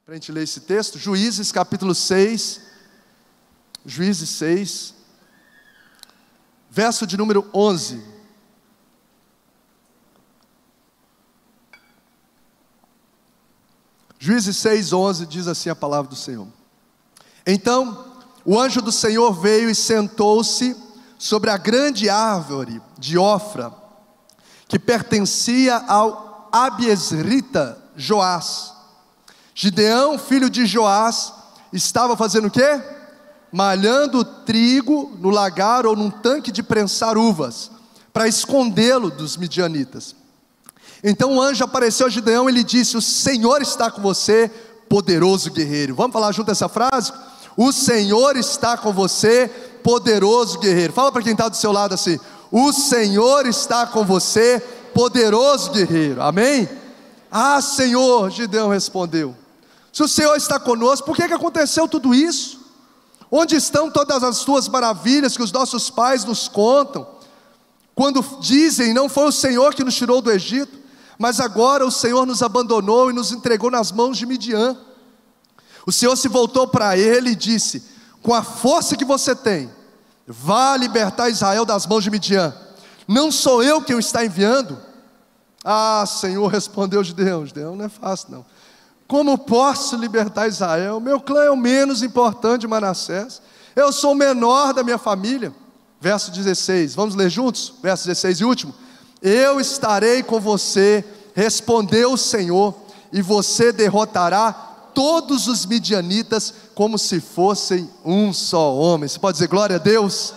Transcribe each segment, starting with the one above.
para a gente ler esse texto. Juízes capítulo 6, Juízes 6, verso de número 11. Juízes 6, 11 diz assim a palavra do Senhor: Então o anjo do Senhor veio e sentou-se sobre a grande árvore de Ofra, que pertencia ao Abiesrita Joás. Gideão, filho de Joás, estava fazendo o quê? Malhando trigo no lagar ou num tanque de prensar uvas, para escondê-lo dos midianitas. Então o anjo apareceu a Gideão e lhe disse: O Senhor está com você, poderoso guerreiro. Vamos falar junto essa frase? O Senhor está com você, poderoso guerreiro. Fala para quem está do seu lado assim: O Senhor está com você, poderoso guerreiro. Amém? Ah, Senhor, Gideão respondeu. Se o Senhor está conosco, por que aconteceu tudo isso? Onde estão todas as tuas maravilhas que os nossos pais nos contam? Quando dizem, não foi o Senhor que nos tirou do Egito, mas agora o Senhor nos abandonou e nos entregou nas mãos de Midian. O Senhor se voltou para ele e disse: Com a força que você tem, vá libertar Israel das mãos de Midian. Não sou eu quem o está enviando? Ah, Senhor, respondeu Gideão. Gideão não é fácil não. Como posso libertar Israel? Meu clã é o menos importante de Manassés. Eu sou o menor da minha família. Verso 16, vamos ler juntos? Verso 16 e último. Eu estarei com você, respondeu o Senhor, e você derrotará todos os midianitas como se fossem um só homem. Você pode dizer glória a Deus?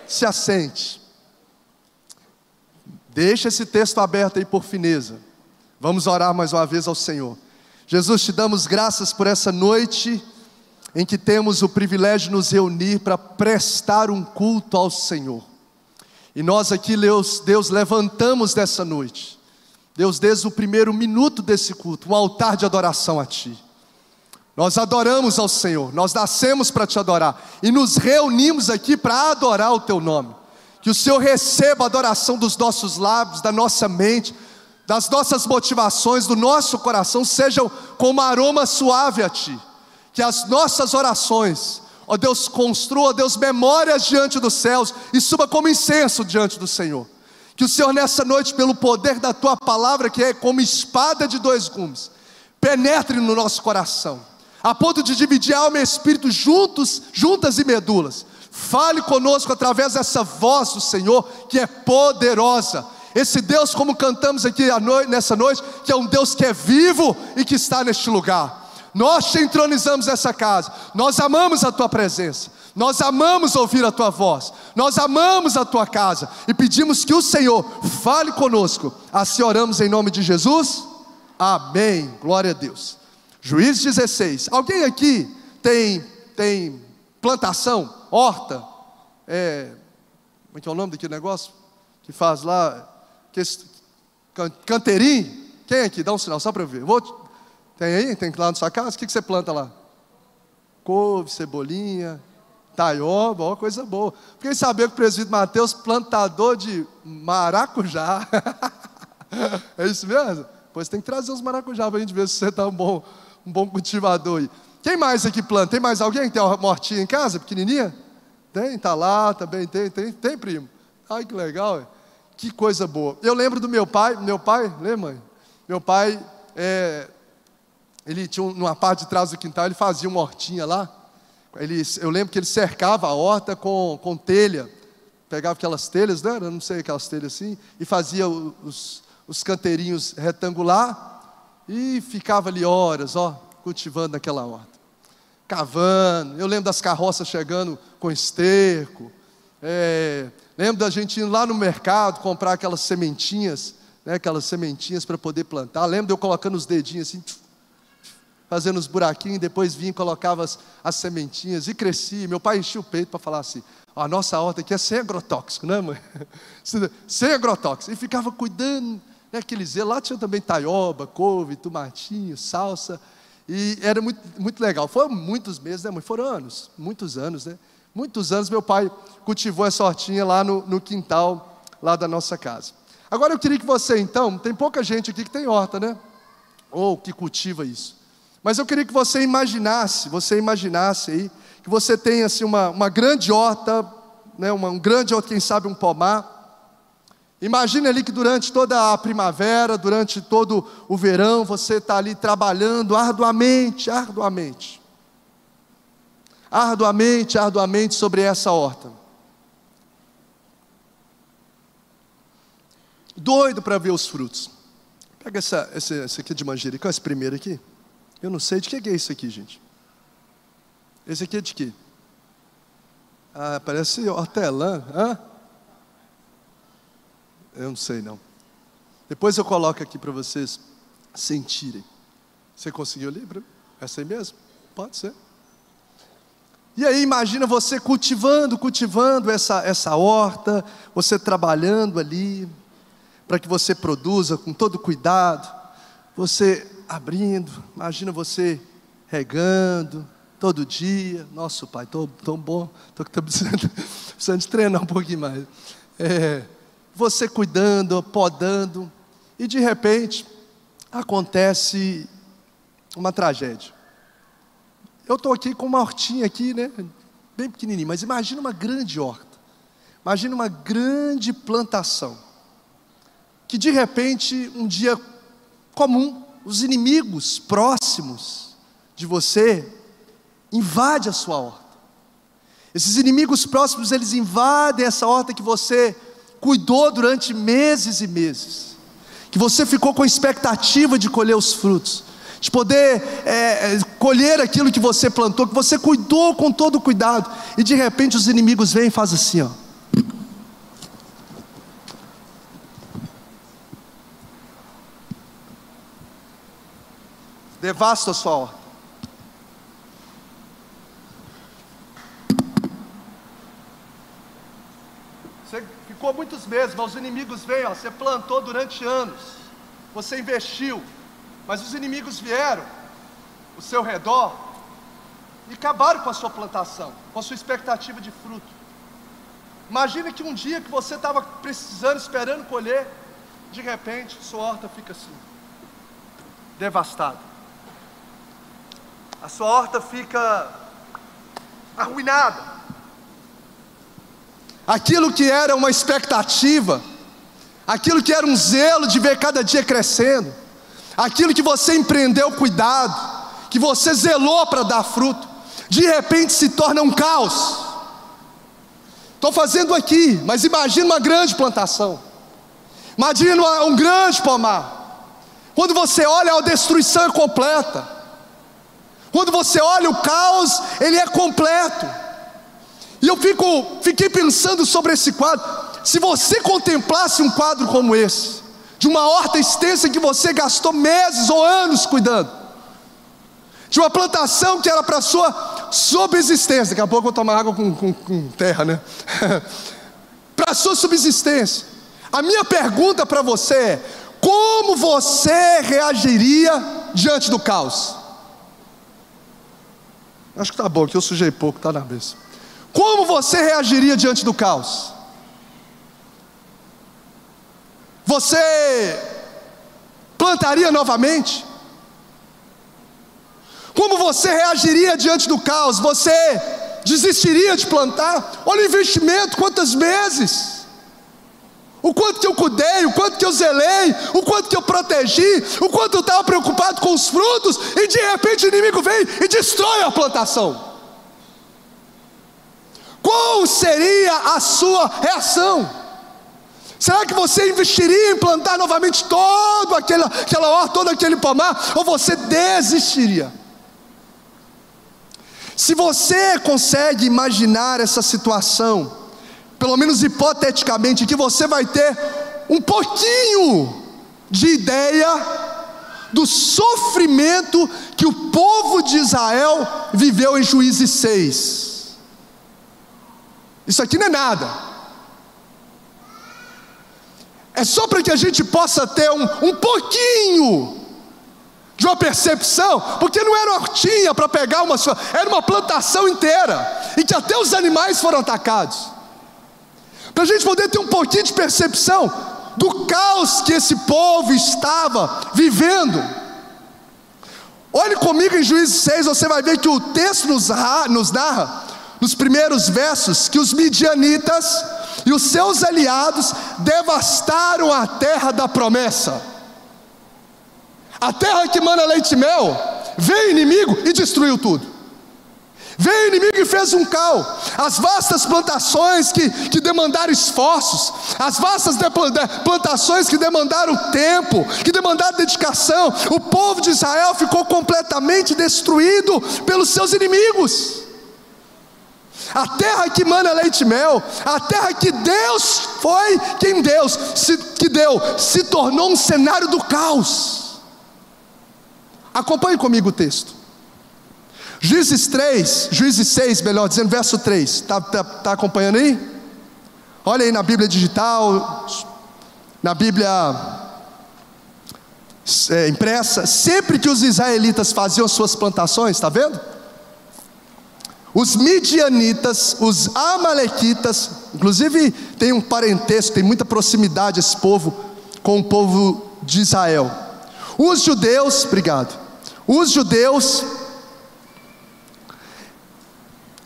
Se assente. Deixa esse texto aberto aí por fineza. Vamos orar mais uma vez ao Senhor. Jesus, te damos graças por essa noite em que temos o privilégio de nos reunir para prestar um culto ao Senhor. E nós aqui, Deus, levantamos dessa noite, Deus, desde o primeiro minuto desse culto, um altar de adoração a Ti. Nós adoramos ao Senhor, nós nascemos para Te adorar, e nos reunimos aqui para adorar o Teu nome. Que o Senhor receba a adoração dos nossos lábios, da nossa mente, das nossas motivações, do nosso coração, sejam como aroma suave a Ti. Que as nossas orações, ó Deus, construa, ó Deus, memórias diante dos céus e suba como incenso diante do Senhor. Que o Senhor nessa noite, pelo poder da Tua palavra, que é como espada de dois gumes, penetre no nosso coração, a ponto de dividir alma e espírito juntas e medulas. Fale conosco através dessa voz do Senhor, que é poderosa. Esse Deus, como cantamos aqui nessa noite, que é um Deus que é vivo e que está neste lugar. Nós te entronizamos nessa casa, nós amamos a Tua presença, nós amamos ouvir a Tua voz, nós amamos a Tua casa, e pedimos que o Senhor fale conosco. Assim oramos em nome de Jesus, amém, glória a Deus. Juízes 16, alguém aqui tem plantação, horta, como é que é o nome daquele negócio, que faz lá, canteirinho? Quem aqui, dá um sinal só para eu ver. Tem aí? Tem lá na sua casa? O que você planta lá? Couve, cebolinha, taioba, ó, coisa boa. Fiquei sabendo que o presbítero Mateus, plantador de maracujá. É isso mesmo? Pois tem que trazer os maracujá para a gente ver se você está um bom cultivador aí. Quem mais aqui planta? Tem mais alguém que tem uma hortinha em casa, pequenininha? Tem? Está lá, também tem, primo? Ai, que legal, que coisa boa. Eu lembro do meu pai, lembra, mãe? Meu pai, ele tinha numa parte de trás do quintal, ele fazia uma hortinha lá. Eu lembro que ele cercava a horta com telha, pegava aquelas telhas, né? Eu não sei, aquelas telhas assim, e fazia os canteirinhos retangular, e ficava ali horas, cultivando aquela horta, cavando. Eu lembro das carroças chegando com esterco, lembro da gente indo lá no mercado comprar aquelas sementinhas, né? Aquelas sementinhas para poder plantar. Lembro de eu colocando os dedinhos assim, fazendo os buraquinhos, depois vinha e colocava as sementinhas, e crescia. Meu pai enchia o peito para falar assim: a nossa horta aqui é sem agrotóxico, né, mãe? Sem agrotóxico. E ficava cuidando, né, aquele zelo. Lá tinha também taioba, couve, tomatinho, salsa, e era muito, muito legal. Foram muitos meses, né, mãe? Foram anos, muitos anos, né? Muitos anos meu pai cultivou essa hortinha lá no quintal, lá da nossa casa. Agora eu queria que você então, tem pouca gente aqui que tem horta, né? Ou que cultiva isso. Mas eu queria que você imaginasse aí, que você tem assim uma grande horta, né, um grande horta, quem sabe um pomar. Imagine ali que durante toda a primavera, durante todo o verão, você está ali trabalhando arduamente sobre essa horta. Doido para ver os frutos. Pega esse aqui de manjericão, esse primeiro aqui. Eu não sei de que é isso aqui, gente. Esse aqui é de quê? Ah, parece hortelã. Hã? Eu não sei não. Depois eu coloco aqui para vocês sentirem. Você conseguiu ler? Essa aí mesmo? Pode ser. E aí imagina você cultivando essa horta, você trabalhando ali, para que você produza com todo cuidado, você abrindo, imagina você regando, todo dia. Nossa, pai, estou tão bom, estou precisando de treinar um pouquinho mais. Você cuidando, podando, e de repente, acontece uma tragédia. Eu estou aqui com uma hortinha aqui, né, bem pequenininha, mas imagina uma grande horta, imagina uma grande plantação, que de repente, um dia comum, os inimigos próximos de você invadem a sua horta. Esses inimigos próximos, eles invadem essa horta que você cuidou durante meses e meses, que você ficou com expectativa de colher os frutos, de poder colher aquilo que você plantou, que você cuidou com todo cuidado, e de repente os inimigos vêm e fazem assim, ó. Devasta a sua horta. Você ficou muitos meses, mas os inimigos vêm, ó, você plantou durante anos, você investiu, mas os inimigos vieram ao seu redor e acabaram com a sua plantação, com a sua expectativa de fruto. Imagine que um dia que você estava precisando, esperando colher, de repente sua horta fica assim, devastada. A sua horta fica arruinada. Aquilo que era uma expectativa, aquilo que era um zelo de ver cada dia crescendo, aquilo que você empreendeu cuidado, que você zelou para dar fruto, de repente se torna um caos. Estou fazendo aqui, mas imagina uma grande plantação, imagina um grande pomar. Quando você olha, a destruição é completa. Quando você olha, o caos, ele é completo. E eu fiquei pensando sobre esse quadro. Se você contemplasse um quadro como esse, de uma horta extensa que você gastou meses ou anos cuidando, de uma plantação que era para a sua subsistência, daqui a pouco eu vou tomar água com terra, né? Para a sua subsistência. A minha pergunta para você é: como você reagiria diante do caos? Acho que está bom, que eu sujei pouco, está na mesa. Como você reagiria diante do caos? Você plantaria novamente? Como você reagiria diante do caos? Você desistiria de plantar? Olha o investimento, quantos meses, o quanto que eu cuidei, o quanto que eu zelei, o quanto que eu protegi, o quanto eu estava preocupado com os frutos, e de repente o inimigo vem e destrói a plantação. Qual seria a sua reação? Será que você investiria em plantar novamente toda aquela horta, todo aquele pomar, ou você desistiria? Se você consegue imaginar essa situação, pelo menos hipoteticamente, que você vai ter um pouquinho de ideia do sofrimento que o povo de Israel viveu em Juízes 6. Isso aqui não é nada. É só para que a gente possa ter um pouquinho de uma percepção, porque não era uma hortinha para pegar era uma plantação inteira, em que até os animais foram atacados. Para a gente poder ter um pouquinho de percepção do caos que esse povo estava vivendo. Olhe comigo em Juízes 6, você vai ver que o texto nos narra, nos primeiros versos, que os midianitas e os seus aliados devastaram a terra da promessa. A terra que mana leite e mel. Veio o inimigo e destruiu tudo. Veio o inimigo e fez um caos. As vastas plantações que demandaram esforços, as vastas plantações que demandaram tempo, que demandaram dedicação, o povo de Israel ficou completamente destruído pelos seus inimigos. A terra que mana leite e mel, a terra que Deus foi quem que deu, se tornou um cenário do caos. Acompanhe comigo o texto. Juízes 6, melhor dizendo, verso 3. Tá acompanhando aí? Olha aí na Bíblia digital, na Bíblia impressa. Sempre que os israelitas faziam suas plantações, está vendo? Os midianitas, os amalequitas, inclusive tem um parentesco, tem muita proximidade esse povo com o povo de Israel. Os judeus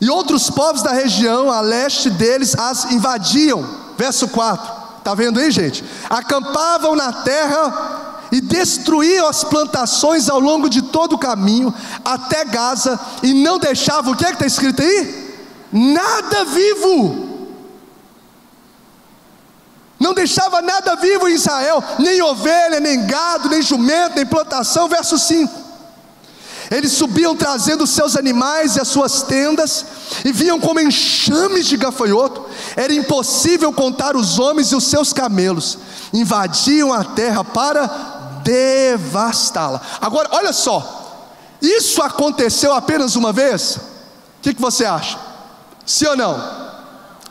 e outros povos da região a leste deles as invadiam. Verso 4, está vendo aí, gente? Acampavam na terra e destruíam as plantações ao longo de todo o caminho até Gaza, e não deixavam, o que é que está escrito aí? Nada vivo. Não deixava nada vivo em Israel, nem ovelha, nem gado, nem jumento, nem plantação. Verso 5. Eles subiam trazendo os seus animais e as suas tendas, e vinham como enxames de gafanhoto. Era impossível contar os homens e os seus camelos. Invadiam a terra para devastá-la. Agora, olha só, isso aconteceu apenas uma vez? O que você acha? Sim ou não?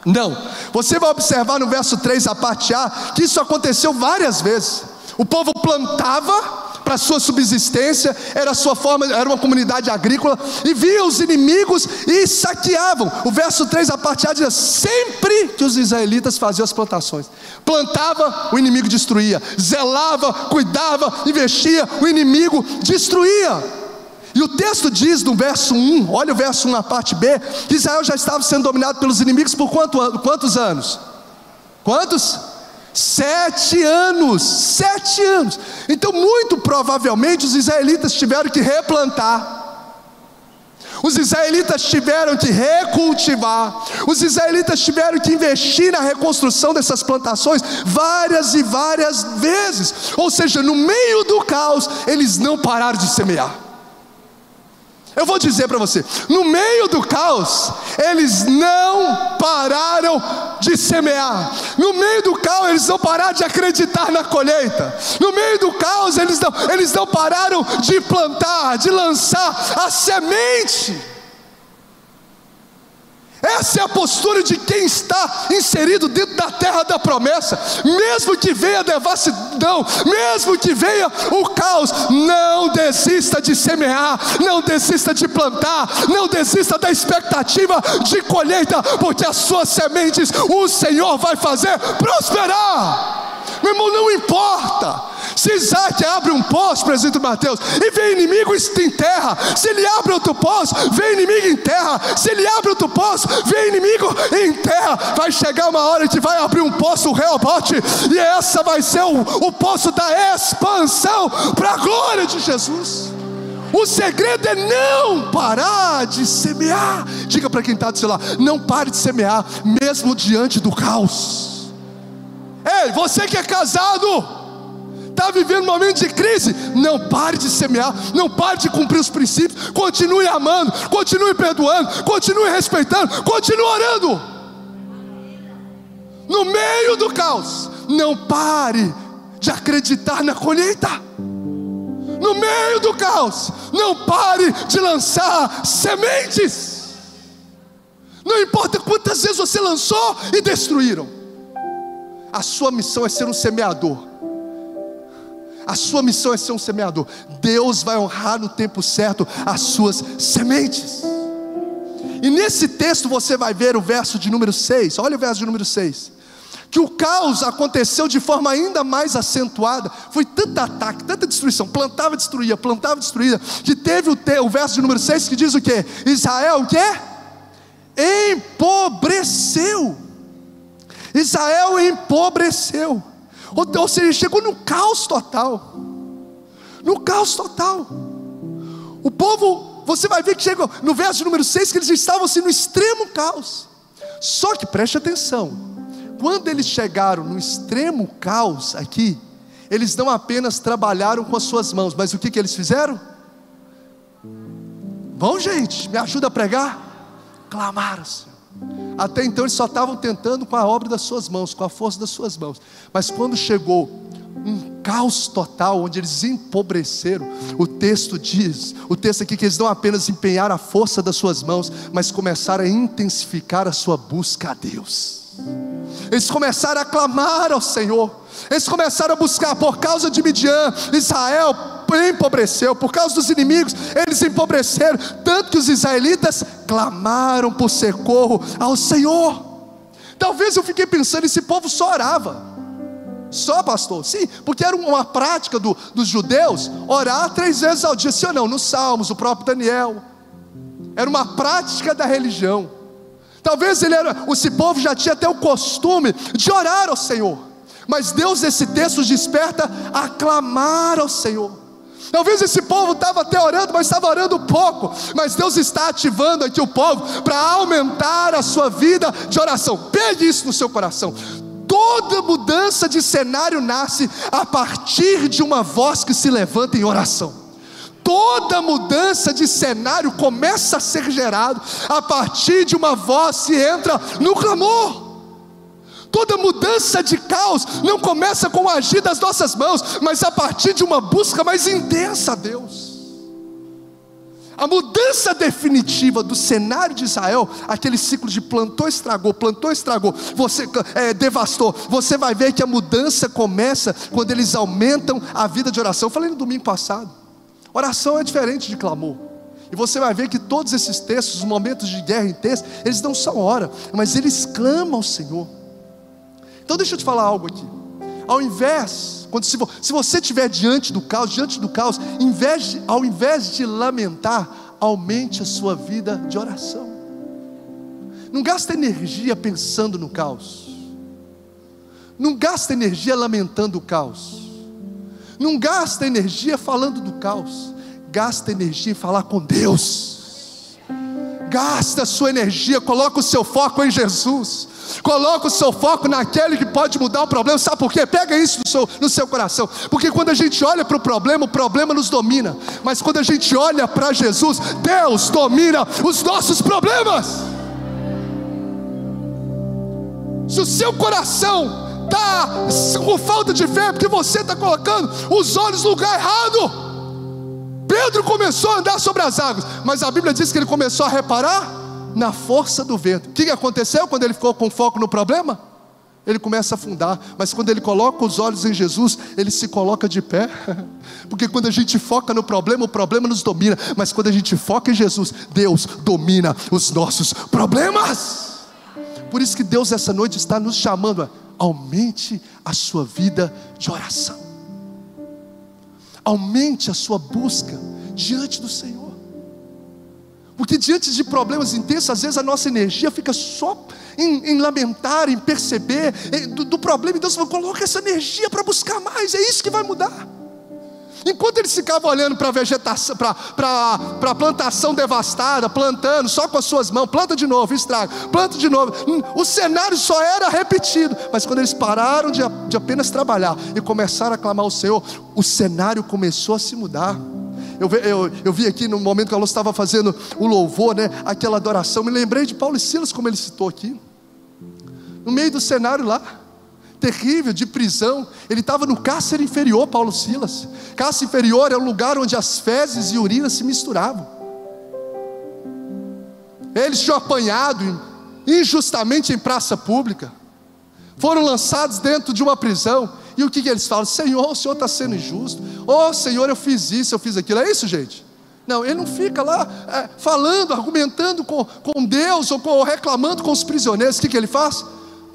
Não. Você vai observar no verso 3, a parte A, que isso aconteceu várias vezes. O povo plantava para sua subsistência, era a sua forma, era uma comunidade agrícola, e via os inimigos e saqueavam. O verso 3, a parte A, diz: sempre que os israelitas faziam as plantações, plantava, o inimigo destruía, zelava, cuidava, investia, o inimigo destruía. E o texto diz no verso 1, olha o verso 1, a parte B, que Israel já estava sendo dominado pelos inimigos por quantos anos? Quantos? 7 anos. 7 anos. Então muito provavelmente os israelitas tiveram que replantar, os israelitas tiveram que recultivar, os israelitas tiveram que investir na reconstrução dessas plantações várias e várias vezes. Ou seja, no meio do caos eles não pararam de semear. Eu vou dizer para você, no meio do caos, eles não pararam de semear. No meio do caos, eles não pararam de acreditar na colheita. No meio do caos, eles não pararam de plantar, de lançar a semente. Essa é a postura de quem está inserido dentro da terra da promessa. Mesmo que venha a devassidão, mesmo que venha o caos, não desista de semear, não desista de plantar, não desista da expectativa de colheita, porque as suas sementes o Senhor vai fazer prosperar. Meu irmão, não importa se Isaac abre um poço, presbítero Mateus, e vem inimigo em terra. Se ele abre outro poço, vem inimigo em terra. Se ele abre outro poço, vem inimigo em terra. Vai chegar uma hora que vai abrir um poço, o Reobote, e essa vai ser o poço da expansão para a glória de Jesus. O segredo é não parar de semear. Diga para quem está do seu lado: não pare de semear, mesmo diante do caos. Ei, você que é casado, está vivendo um momento de crise, não pare de semear, não pare de cumprir os princípios, continue amando, continue perdoando, continue respeitando, continue orando. No meio do caos, não pare de acreditar na colheita. No meio do caos, não pare de lançar sementes. Não importa quantas vezes você lançou e destruíram, a sua missão é ser um semeador. A sua missão é ser um semeador. Deus vai honrar no tempo certo as suas sementes. E nesse texto você vai ver o verso de número 6. Olha o verso de número 6. que o caos aconteceu de forma ainda mais acentuada. Foi tanto ataque, tanta destruição, plantava, destruía, que teve o verso de número 6 que diz o quê? Israel o quê? Empobreceu. Israel empobreceu. Ou seja, chegou no caos total. No caos total. O povo, você vai ver que chegou no verso de número 6 que eles estavam assim no extremo caos. Só que preste atenção, quando eles chegaram no extremo caos aqui, eles não apenas trabalharam com as suas mãos, mas o que eles fizeram? Bom, gente, me ajuda a pregar? Clamaram, Senhor. Até então eles só estavam tentando com a obra das suas mãos, com a força das suas mãos. Mas quando chegou um caos total, onde eles empobreceram, o texto aqui que eles não apenas empenharam a força das suas mãos, mas começaram a intensificar a sua busca a Deus. Eles começaram a clamar ao Senhor. Eles começaram a buscar. Por causa de Midian, Israel empobreceu. Por causa dos inimigos, eles empobreceram, tanto que os israelitas clamaram por socorro ao Senhor. Talvez eu fiquei pensando, esse povo só orava. Só, pastor? Sim, porque era uma prática dos judeus orar 3 vezes ao dia, sim ou não? Nos Salmos, o próprio Daniel. Era uma prática da religião. Talvez esse povo já tinha até o costume de orar ao Senhor. Mas Deus nesse texto desperta a clamar ao Senhor. Talvez esse povo estava até orando, mas estava orando pouco. Mas Deus está ativando aqui o povo para aumentar a sua vida de oração. Pegue isso no seu coração. Toda mudança de cenário nasce a partir de uma voz que se levanta em oração. Toda mudança de cenário começa a ser gerado a partir de uma voz que entra no clamor. Toda mudança de caos não começa com o agir das nossas mãos, mas a partir de uma busca mais intensa a Deus. A mudança definitiva do cenário de Israel, aquele ciclo de plantou, estragou, você devastou. Você vai ver que a mudança começa quando eles aumentam a vida de oração. Eu falei no domingo passado, oração é diferente de clamor. E você vai ver que todos esses textos, os momentos de guerra intensa, eles não só oram, mas eles clamam ao Senhor. Então deixa eu te falar algo aqui. Se você estiver diante do caos, ao invés de lamentar, aumente a sua vida de oração. Não gasta energia pensando no caos. Não gasta energia lamentando o caos. Não gasta energia falando do caos. Gasta energia em falar com Deus. Gasta a sua energia, coloca o seu foco em Jesus. Coloca o seu foco naquele que pode mudar o problema. Sabe por quê? Pega isso no seu coração. Porque quando a gente olha para o problema nos domina. Mas quando a gente olha para Jesus, Deus domina os nossos problemas. Se o seu coração está com falta de fé, porque você está colocando os olhos no lugar errado. Pedro começou a andar sobre as águas, mas a Bíblia diz que ele começou a reparar na força do vento. O que aconteceu quando ele ficou com foco no problema? Ele começa a afundar. Mas quando ele coloca os olhos em Jesus, ele se coloca de pé. Porque quando a gente foca no problema, o problema nos domina. Mas quando a gente foca em Jesus, Deus domina os nossos problemas. Por isso que Deus essa noite está nos chamando a aumente a sua vida de oração. Aumente a sua busca diante do Senhor. Porque diante de problemas intensos, às vezes a nossa energia fica só em lamentar, em perceber do problema. E Deus falou, coloca essa energia para buscar mais, é isso que vai mudar. Enquanto eles ficavam olhando para a vegetação, para a plantação devastada, plantando só com as suas mãos, planta de novo, estraga, planta de novo, o cenário só era repetido. Mas quando eles pararam de apenas trabalhar e começaram a clamar ao Senhor, o cenário começou a se mudar. Eu vi aqui no momento que a Lô estava fazendo o louvor, né, aquela adoração, me lembrei de Paulo e Silas, como ele citou aqui, no meio do cenário lá, terrível, de prisão. Ele estava no cárcere inferior, Paulo e Silas. Cárcere inferior é um lugar onde as fezes e urinas se misturavam. Eles tinham apanhado injustamente em praça pública, foram lançados dentro de uma prisão. E o que eles falam? Senhor, o Senhor está sendo injusto. Oh Senhor, eu fiz isso, eu fiz aquilo. É isso, gente? Não, ele não fica lá falando, argumentando com Deus ou reclamando com os prisioneiros. O que ele faz?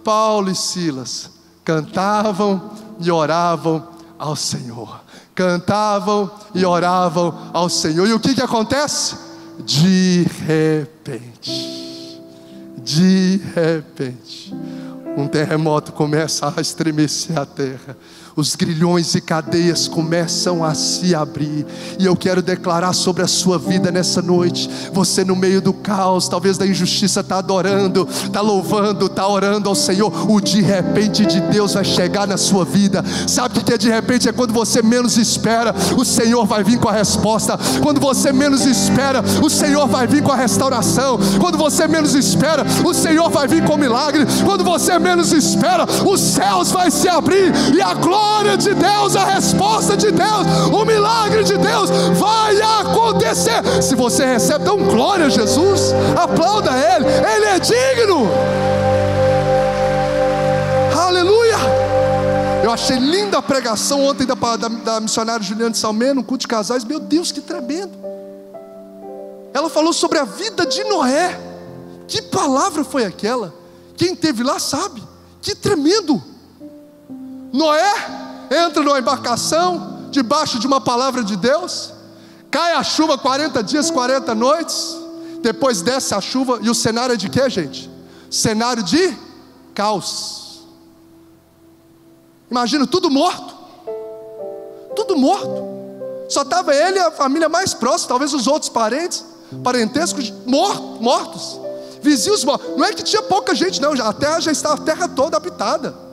Paulo e Silas cantavam e oravam ao Senhor. Cantavam e oravam ao Senhor. E o que acontece? De repente, um terremoto começa a estremecer a terra. Os grilhões e cadeias começam a se abrir. E eu quero declarar sobre a sua vida nessa noite. Você no meio do caos, talvez da injustiça, está adorando, está louvando, está orando ao Senhor. O de repente de Deus vai chegar na sua vida. Sabe o que é de repente? É quando você menos espera, o Senhor vai vir com a resposta. Quando você menos espera, o Senhor vai vir com a restauração. Quando você menos espera, o Senhor vai vir com o milagre. Quando você menos espera, os céus vai se abrir e a glória de Deus, a resposta de Deus, o milagre de Deus vai acontecer. Se você recebe, dá glória a Jesus, aplauda Ele, Ele é digno. Aleluia. Eu achei linda a pregação ontem da missionária Juliana de Salmé, no culto de casais. Meu Deus, que tremendo. Ela falou sobre a vida de Noé. Que palavra foi aquela? Quem esteve lá sabe. Que tremendo. Noé entra numa embarcação, debaixo de uma palavra de Deus, cai a chuva 40 dias, 40 noites, depois desce a chuva, e o cenário é de quê, gente? Cenário de caos. Imagina, tudo morto, só estava ele e a família mais próxima, talvez os outros parentescos mortos, vizinhos mortos. Não é que tinha pouca gente não, a terra já estava, a terra toda habitada.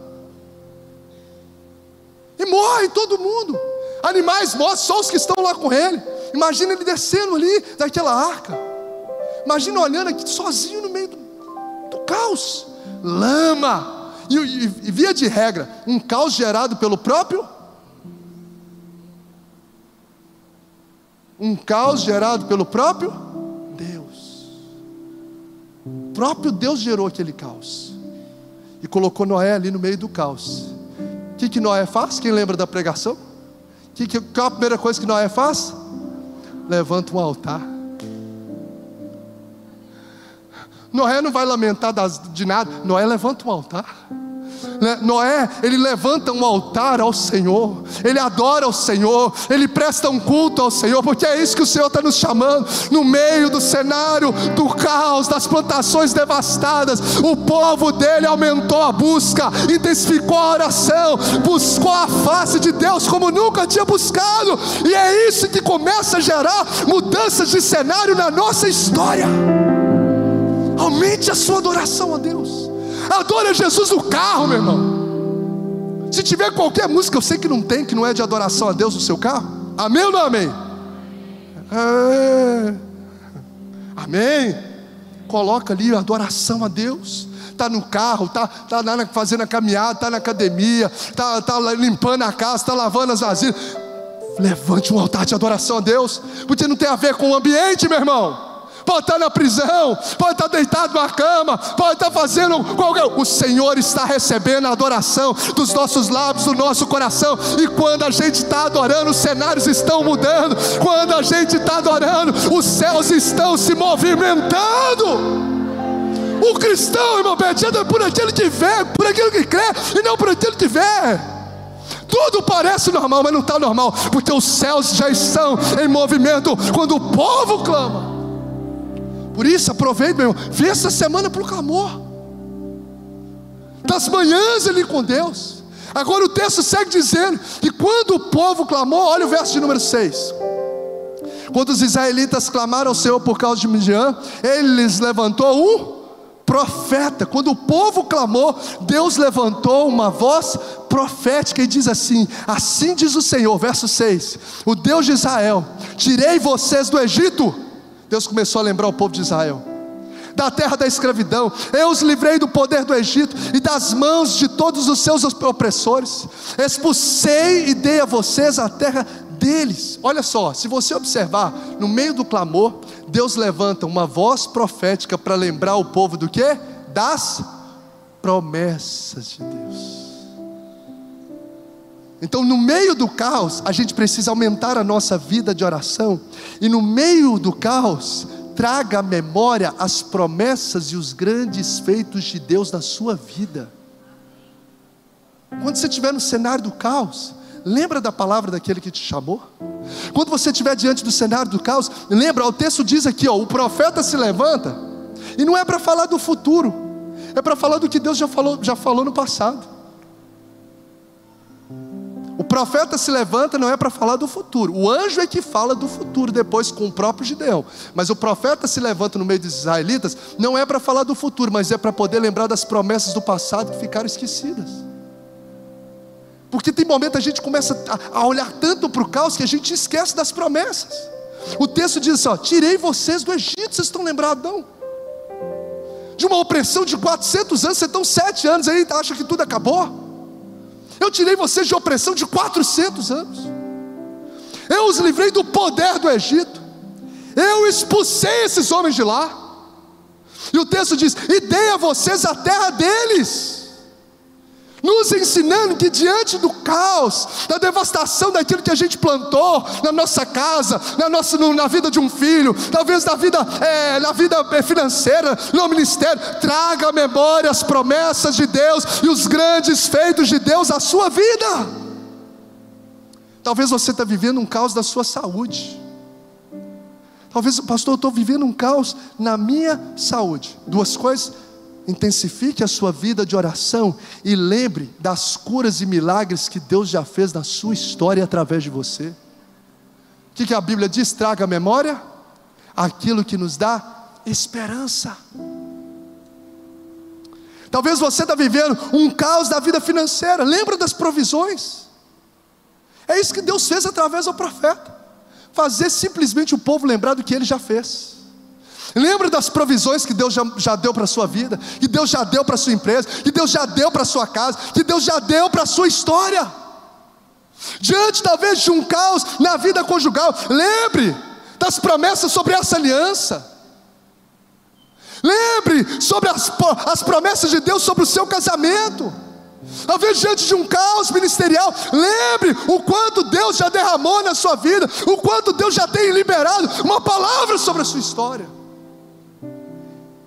E morre todo mundo, animais mortos, só os que estão lá com ele. Imagina ele descendo ali daquela arca, imagina olhando aqui sozinho no meio do caos, lama, e via de regra, um caos gerado pelo próprio Deus. O próprio Deus gerou aquele caos e colocou Noé ali no meio do caos. O que Noé faz? Quem lembra da pregação? Qual a primeira coisa que Noé faz? Levanta um altar. Noé não vai lamentar de nada. Noé levanta um altar. Noé, ele levanta um altar ao Senhor, ele adora ao Senhor, ele presta um culto ao Senhor, porque é isso que o Senhor está nos chamando. No meio do cenário do caos, das plantações devastadas, o povo dele aumentou a busca, intensificou a oração, buscou a face de Deus como nunca tinha buscado, e é isso que começa a gerar mudanças de cenário na nossa história. Aumente a sua adoração a Deus. Adore Jesus no carro, meu irmão. Se tiver qualquer música, eu sei que não é de adoração a Deus no seu carro. Amém ou não amém? Amém. Coloca ali a adoração a Deus. Está no carro, está lá fazendo a caminhada, está na academia, está limpando a casa, está lavando as vasilhas. Levante um altar de adoração a Deus, porque não tem a ver com o ambiente, meu irmão. Pode estar na prisão, pode estar deitado na cama, pode estar fazendo qualquer... O Senhor está recebendo a adoração dos nossos lábios, do nosso coração. E quando a gente está adorando, os cenários estão mudando. Quando a gente está adorando, os céus estão se movimentando. O cristão, irmão, é por aquele que vê, por aquele que crê, e não por aquele que vê. Tudo parece normal, mas não está normal, porque os céus já estão em movimento quando o povo clama. Por isso, aproveite, meu irmão, vê essa semana para o clamor, das manhãs ali com Deus. Agora o texto segue dizendo que quando o povo clamou, olha o verso de número 6. Quando os israelitas clamaram ao Senhor por causa de Midian, Ele lhes levantou um profeta. Quando o povo clamou, Deus levantou uma voz profética e diz assim: assim diz o Senhor, verso 6, o Deus de Israel: tirei vocês do Egito. Deus começou a lembrar o povo de Israel da terra da escravidão. Eu os livrei do poder do Egito e das mãos de todos os seus opressores. Expulsei e dei a vocês a terra deles. Olha só, se você observar, no meio do clamor, Deus levanta uma voz profética para lembrar o povo do quê? Das promessas de Deus. Então, no meio do caos, a gente precisa aumentar a nossa vida de oração. E no meio do caos, traga à memória as promessas e os grandes feitos de Deus na sua vida. Quando você estiver no cenário do caos, lembra da palavra daquele que te chamou. Quando você estiver diante do cenário do caos, lembra, o texto diz aqui, o profeta se levanta, e não é para falar do futuro, é para falar do que Deus já falou no passado. O profeta se levanta não é para falar do futuro, o anjo é que fala do futuro depois com o próprio Gideão. Mas o profeta se levanta no meio dos israelitas, não é para falar do futuro, mas é para poder lembrar das promessas do passado que ficaram esquecidas. Porque tem momento a gente começa a olhar tanto para o caos que a gente esquece das promessas. O texto diz assim, tirei vocês do Egito, vocês estão lembrados não? De uma opressão de 400 anos, vocês estão 7 anos aí, acham que tudo acabou? Eu tirei vocês de opressão de 400 anos. Eu os livrei do poder do Egito. Eu expulsei esses homens de lá. E o texto diz, e dei a vocês a terra deles, nos ensinando que diante do caos, da devastação daquilo que a gente plantou na nossa casa, na vida de um filho, talvez na vida financeira, no ministério, traga à memória as promessas de Deus e os grandes feitos de Deus à sua vida. Talvez você está vivendo um caos da sua saúde. Talvez, pastor, eu estou vivendo um caos na minha saúde. Duas coisas: intensifique a sua vida de oração e lembre das curas e milagres que Deus já fez na sua história através de você. O que a Bíblia diz? Traga à memória aquilo que nos dá esperança. Talvez você está vivendo um caos da vida financeira. Lembra das provisões. É isso que Deus fez através do profeta, fazer simplesmente o povo lembrar do que Ele já fez. Lembra das provisões que Deus já deu para a sua vida, que Deus já deu para a sua empresa, que Deus já deu para a sua casa, que Deus já deu para a sua história. Diante talvez de um caos na vida conjugal, lembre das promessas sobre essa aliança. Lembre sobre as promessas de Deus sobre o seu casamento. Talvez diante de um caos ministerial, lembre o quanto Deus já derramou na sua vida, o quanto Deus já tem liberado uma palavra sobre a sua história.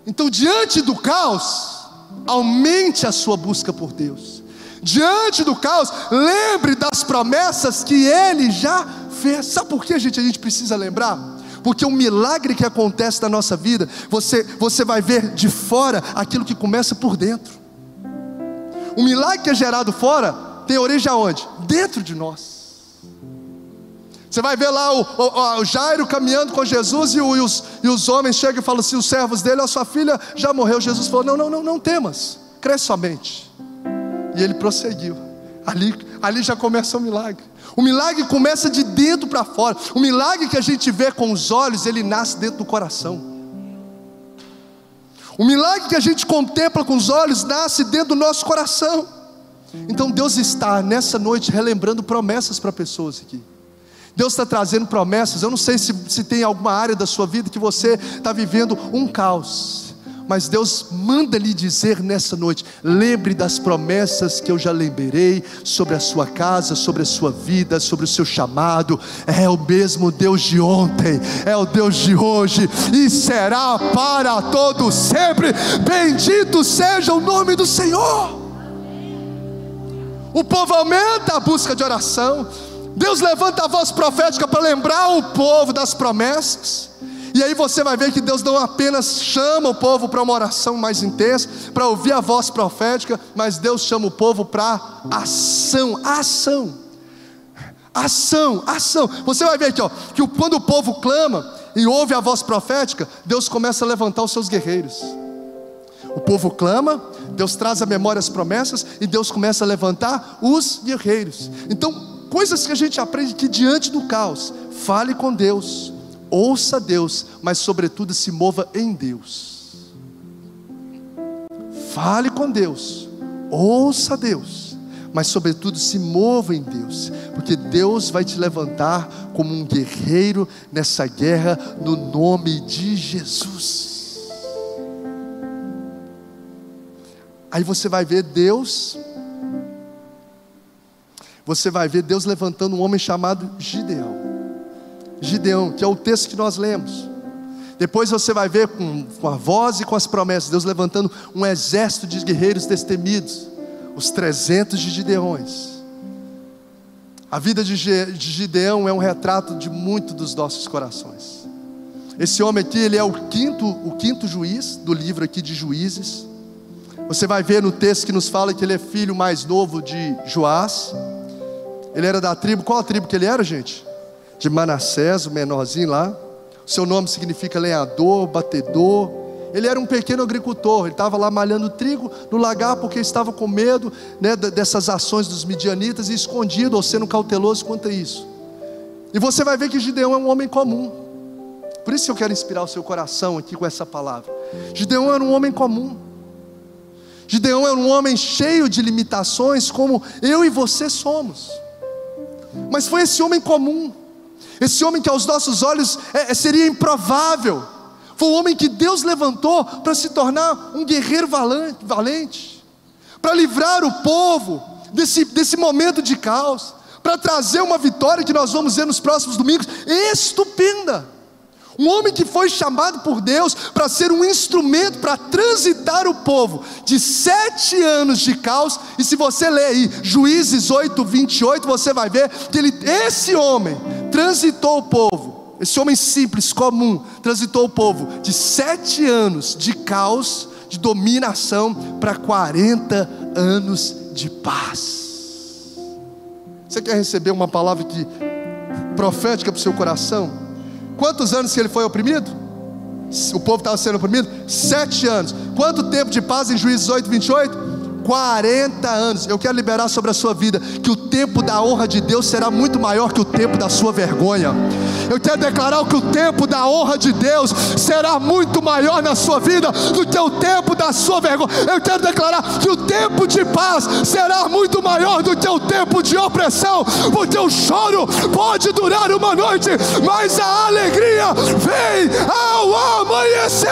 Então, diante do caos, aumente a sua busca por Deus. Diante do caos, lembre das promessas que Ele já fez. Sabe por que, gente, a gente precisa lembrar? Porque um milagre que acontece na nossa vida, você vai ver de fora aquilo que começa por dentro. O milagre que é gerado fora, tem origem aonde? Dentro de nós. Você vai ver lá o Jairo caminhando com Jesus, e os homens chegam e falam assim, os servos dele, a sua filha já morreu. Jesus falou, não temas, crê somente. E ele prosseguiu. Ali já começa o milagre. O milagre começa de dentro para fora. O milagre que a gente vê com os olhos, ele nasce dentro do coração. O milagre que a gente contempla com os olhos, nasce dentro do nosso coração. Então Deus está nessa noite relembrando promessas para pessoas aqui. Deus está trazendo promessas. Eu não sei se tem alguma área da sua vida que você está vivendo um caos, mas Deus manda lhe dizer nessa noite, lembre das promessas que eu já lembrei sobre a sua casa, sobre a sua vida, sobre o seu chamado. É o mesmo Deus de ontem, é o Deus de hoje, e será para todo sempre. Bendito seja o nome do Senhor. O povo aumenta a busca de oração. Deus levanta a voz profética para lembrar o povo das promessas. E aí você vai ver que Deus não apenas chama o povo para uma oração mais intensa, para ouvir a voz profética, mas Deus chama o povo para ação. Você vai ver aqui, que quando o povo clama e ouve a voz profética, Deus começa a levantar os seus guerreiros. O povo clama, Deus traz à memória as promessas, e Deus começa a levantar os guerreiros. Então, coisas que a gente aprende que diante do caos, fale com Deus, ouça Deus, mas sobretudo se mova em Deus. Fale com Deus, ouça Deus, mas sobretudo se mova em Deus, porque Deus vai te levantar como um guerreiro nessa guerra, no nome de Jesus. Aí você vai ver Deus levantando um homem chamado Gideão, que é o texto que nós lemos. Depois você vai ver com a voz e com as promessas, Deus levantando um exército de guerreiros destemidos. os 300 de Gideões. A vida de Gideão é um retrato de muito dos nossos corações. Esse homem aqui, ele é o quinto juiz do livro aqui de Juízes. Você vai ver no texto que nos fala que ele é filho mais novo de Joás. Ele era da tribo, qual a tribo que ele era, gente? De Manassés, o menorzinho lá. O seu nome significa lenhador, batedor. Ele era um pequeno agricultor, ele estava lá malhando trigo no lagar, porque estava com medo, né, dessas ações dos midianitas, e escondido ou sendo cauteloso quanto a isso. E você vai ver que Gideão é um homem comum. Por isso que eu quero inspirar o seu coração aqui com essa palavra. Gideão era um homem comum. Gideão era um homem cheio de limitações, como eu e você somos. Mas foi esse homem comum, esse homem que aos nossos olhos seria improvável. Foi um homem que Deus levantou para se tornar um guerreiro valente, para livrar o povo desse momento de caos, para trazer uma vitória que nós vamos ver nos próximos domingos, estupenda. Um homem que foi chamado por Deus para ser um instrumento para transitar o povo de 7 anos de caos. E se você ler aí Juízes 8:28, você vai ver que esse homem transitou o povo, esse homem simples, comum, transitou o povo de 7 anos de caos, de dominação, para 40 anos de paz. Você quer receber uma palavra profética para o seu coração? Quantos anos que ele foi oprimido? O povo estava sendo oprimido? 7 anos. Quanto tempo de paz em Juízes 8:28? 40 anos. Eu quero liberar sobre a sua vida que o tempo da honra de Deus será muito maior que o tempo da sua vergonha. Eu quero declarar que o tempo da honra de Deus será muito maior na sua vida do que o tempo da sua vergonha. Eu quero declarar que o tempo de paz será muito maior do que o tempo de opressão, porque o choro pode durar uma noite, mas a alegria vem ao amanhecer.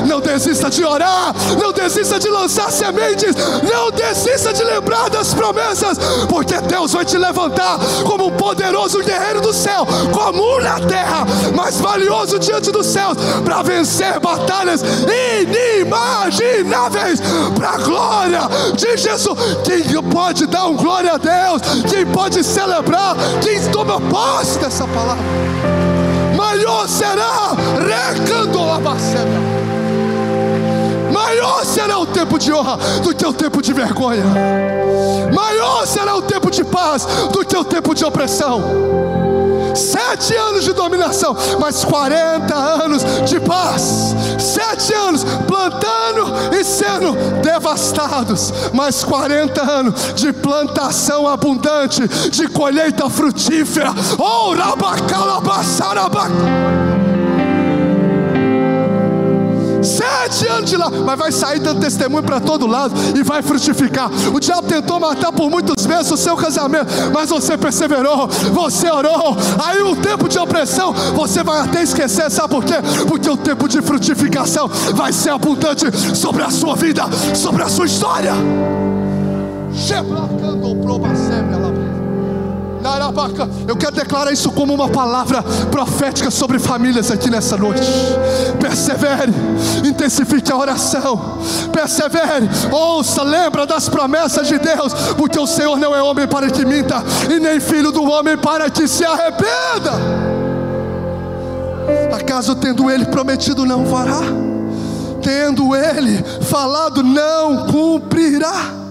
Não desista de orar, não desista de lançar sementes, não desista de lembrar das promessas, porque Deus vai te levantar como um poderoso guerreiro do céu, comum na terra, mas valioso diante dos céus, para vencer batalhas inimagináveis, para a glória de Jesus. Quem pode dar um glória a Deus? Quem pode celebrar? Quem toma posse dessa palavra? Maior será, maior será o tempo de honra do que o tempo de vergonha. Maior será o tempo de paz do que o tempo de opressão. 7 anos de dominação, mas 40 anos de paz. 7 anos plantando e sendo devastados, mas 40 anos de plantação abundante, de colheita frutífera. Oh, rabacalabassarabac. 7 anos de lá, mas vai sair dando testemunho para todo lado e vai frutificar. O diabo tentou matar por muitos meses o seu casamento, mas você perseverou, você orou. Aí o tempo de opressão você vai até esquecer, sabe por quê? Porque o tempo de frutificação vai ser abundante sobre a sua vida, sobre a sua história. Eu quero declarar isso como uma palavra profética sobre famílias aqui nessa noite. Persevere, intensifique a oração, persevere, ouça, lembra das promessas de Deus, porque o Senhor não é homem para que minta, e nem filho do homem para que se arrependa. Acaso tendo Ele prometido não fará? Tendo Ele falado não cumprirá?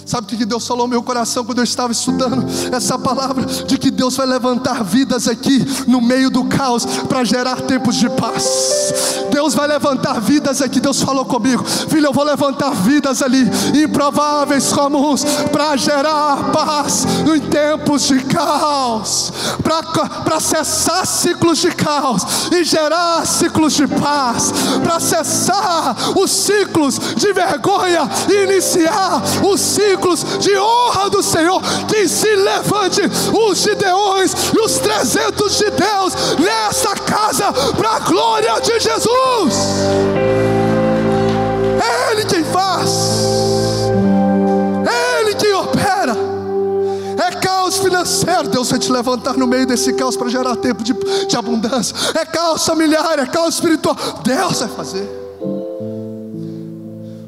Sabe o que Deus falou no meu coração quando eu estava estudando essa palavra? De que Deus vai levantar vidas aqui no meio do caos para gerar tempos de paz. Deus vai levantar vidas aqui. Deus falou comigo: filho, eu vou levantar vidas ali, improváveis, comuns, para gerar paz em tempos de caos, para cessar ciclos de caos e gerar ciclos de paz, para cessar os ciclos de vergonha e iniciar os ciclos de honra do Senhor. Que se levante os Gideões e os 300 de Deus nessa casa, para a glória de Jesus. É Ele quem faz, é Ele quem opera. É caos financeiro, Deus vai te levantar no meio desse caos para gerar tempo de abundância. É caos familiar, é caos espiritual, Deus vai fazer.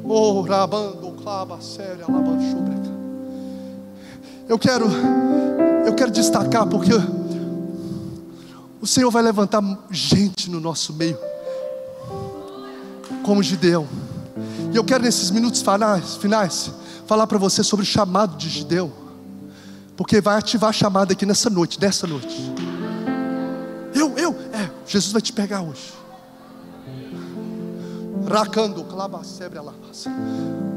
Oh, rabando, clava, séria, alabanchubre. Eu quero destacar, porque o Senhor vai levantar gente no nosso meio, como Gideão. E eu quero nesses minutos finais falar para você sobre o chamado de Gideão, porque vai ativar a chamada aqui nessa noite. Jesus vai te pegar hoje.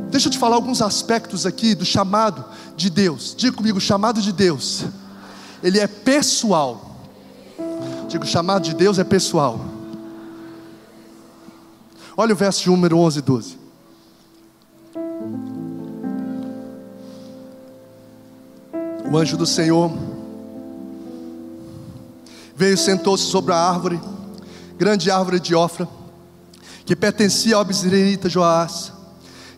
Deixa eu te falar alguns aspectos aqui do chamado de Deus. Diga comigo, o chamado de Deus, ele é pessoal. Diga, o chamado de Deus é pessoal. Olha o verso de número 11 e 12. O anjo do Senhor veio e sentou-se sobre a árvore, grande árvore de Ofra, que pertencia ao obzerita Joás.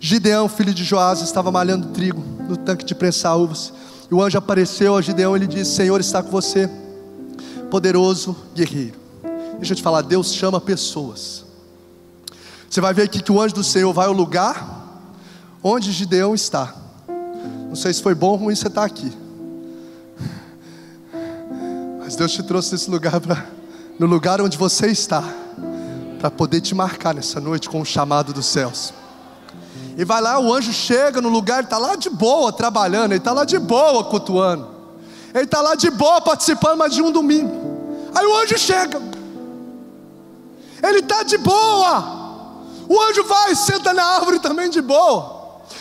Gideão, filho de Joás, estava malhando trigo no tanque de prensar uvas. E o anjo apareceu a Gideão e lhe disse: Senhor está com você, poderoso guerreiro. Deixa eu te falar, Deus chama pessoas. Você vai ver aqui que o anjo do Senhor vai ao lugar onde Gideão está. Não sei se foi bom ou ruim você estar aqui, mas Deus te trouxe nesse lugar, no lugar onde você está, para poder te marcar nessa noite com o chamado dos céus. E vai lá, o anjo chega no lugar, ele está lá de boa trabalhando, ele está lá de boa cultuando, ele está lá de boa participando mais de um domingo. Aí o anjo chega, ele está de boa, o anjo vai e senta na árvore também de boa.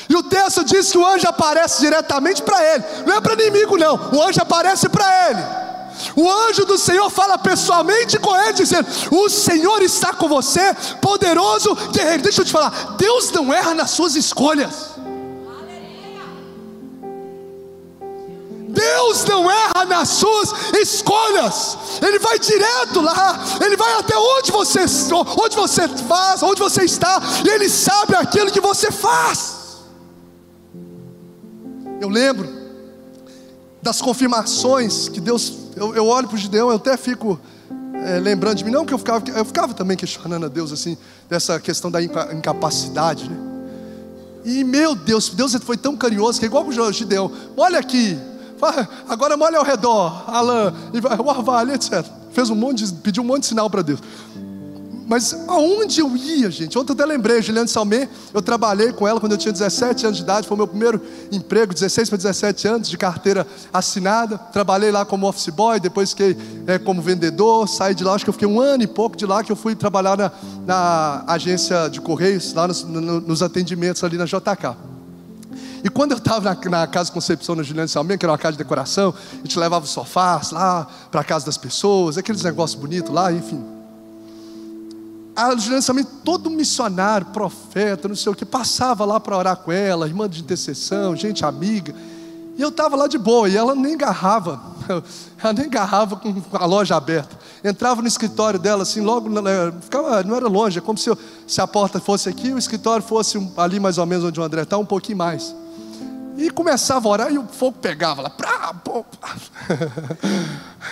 E o texto diz que o anjo aparece diretamente para ele, não é para inimigo não, o anjo aparece para ele. O anjo do Senhor fala pessoalmente com ele, dizendo: o Senhor está com você, poderoso guerreiro. Deixa eu te falar, Deus não erra nas suas escolhas. Deus não erra nas suas escolhas. Ele vai direto lá, Ele vai até onde você faz, onde você está, e Ele sabe aquilo que você faz. Eu lembro das confirmações que Deus, eu olho para o Gideão, eu até fico lembrando de mim, não que eu ficava também questionando a Deus assim, dessa questão da incapacidade, né? E meu Deus foi tão carinhoso, que é igual com o Gideão: olha aqui, agora molha ao redor, Alain, o orvalho, etc. Pediu um monte de sinal para Deus. Mas aonde eu ia, gente? Ontem eu até lembrei, Juliane Salmé, eu trabalhei com ela quando eu tinha 17 anos de idade, foi o meu primeiro emprego, 16 para 17 anos, de carteira assinada. Trabalhei lá como office boy, depois fiquei como vendedor, saí de lá, acho que eu fiquei 1 ano e pouco de lá, que eu fui trabalhar na agência de Correios, lá nos atendimentos ali na JK. E quando eu estava na casa de concepção na Juliane Salmé, que era uma casa de decoração, a gente levava os sofás lá para a casa das pessoas, aqueles negócios bonitos lá, enfim. A Juliane Salmé, todo missionário, profeta, não sei o que, passava lá para orar com ela, irmã de intercessão, gente amiga. E eu estava lá de boa, e ela nem agarrava com a loja aberta. Entrava no escritório dela assim, logo, não era longe, é como se a porta fosse aqui, o escritório fosse ali mais ou menos onde o André está, um pouquinho mais. E começava a orar e o fogo pegava lá.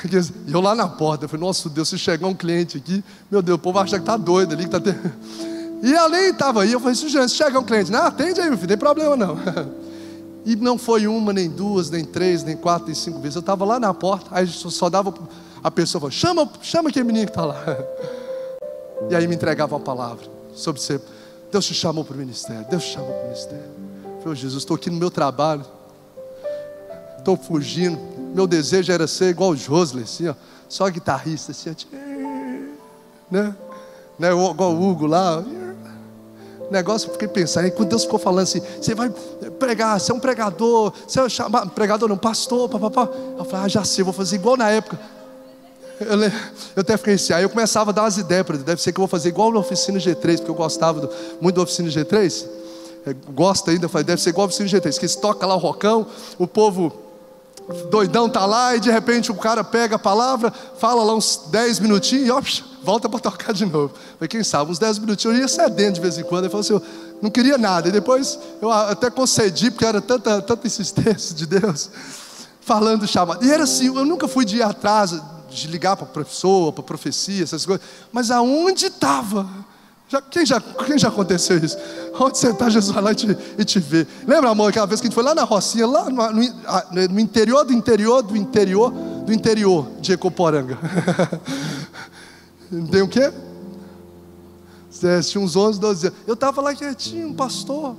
E eu lá na porta, eu falei: nossa Deus, se chegar um cliente aqui, meu Deus, o povo acha que está doido ali, que tá tendo... E além estava aí, eu falei: se chegar um cliente, não, atende aí, meu filho, não tem problema não. E não foi uma, nem duas, nem três, nem quatro, nem 5 vezes. Eu estava lá na porta, aí só dava, a pessoa falou: chama aquele menino que está lá. E aí me entregava uma palavra sobre você. Deus te chamou para o ministério, Deus te chamou para o ministério. Eu falei: Jesus, estou aqui no meu trabalho, estou fugindo, meu desejo era ser igual o Josley, assim, ó, só guitarrista, assim, né? Igual o Hugo lá. Negócio, eu fiquei pensando, e quando Deus ficou falando assim: você vai pregar, você é um pregador, você é pregador não, pastor, papapá. Eu falei: já sei, vou fazer igual na época. Eu até fiquei assim, aí eu começava a dar umas ideias para ele. Deve ser que eu vou fazer igual na oficina G3, porque eu gostava muito da oficina G3. Gosta ainda, eu falei: deve ser igual a oficina G3, que eles tocam lá o rocão, o povo doidão tá lá, e de repente o cara pega a palavra, fala lá uns 10 minutinhos e ó, volta para tocar de novo. Falei: quem sabe, uns 10 minutinhos eu ia cedendo de vez em quando. Ele falou assim: eu não queria nada, e depois eu até concedi, porque era tanta insistência de Deus falando do chamado. E era assim, eu nunca fui de ir atrás, de ligar para a pessoa, para a profecia, essas coisas, mas aonde estava Quem já aconteceu isso? Onde você está, Jesus vai lá e te vê. Lembra, amor, aquela vez que a gente foi lá na Rocinha, lá no interior de Ecoporanga. Tem o quê? Tinha uns 11, 12 anos. Eu estava lá quietinho, um pastor,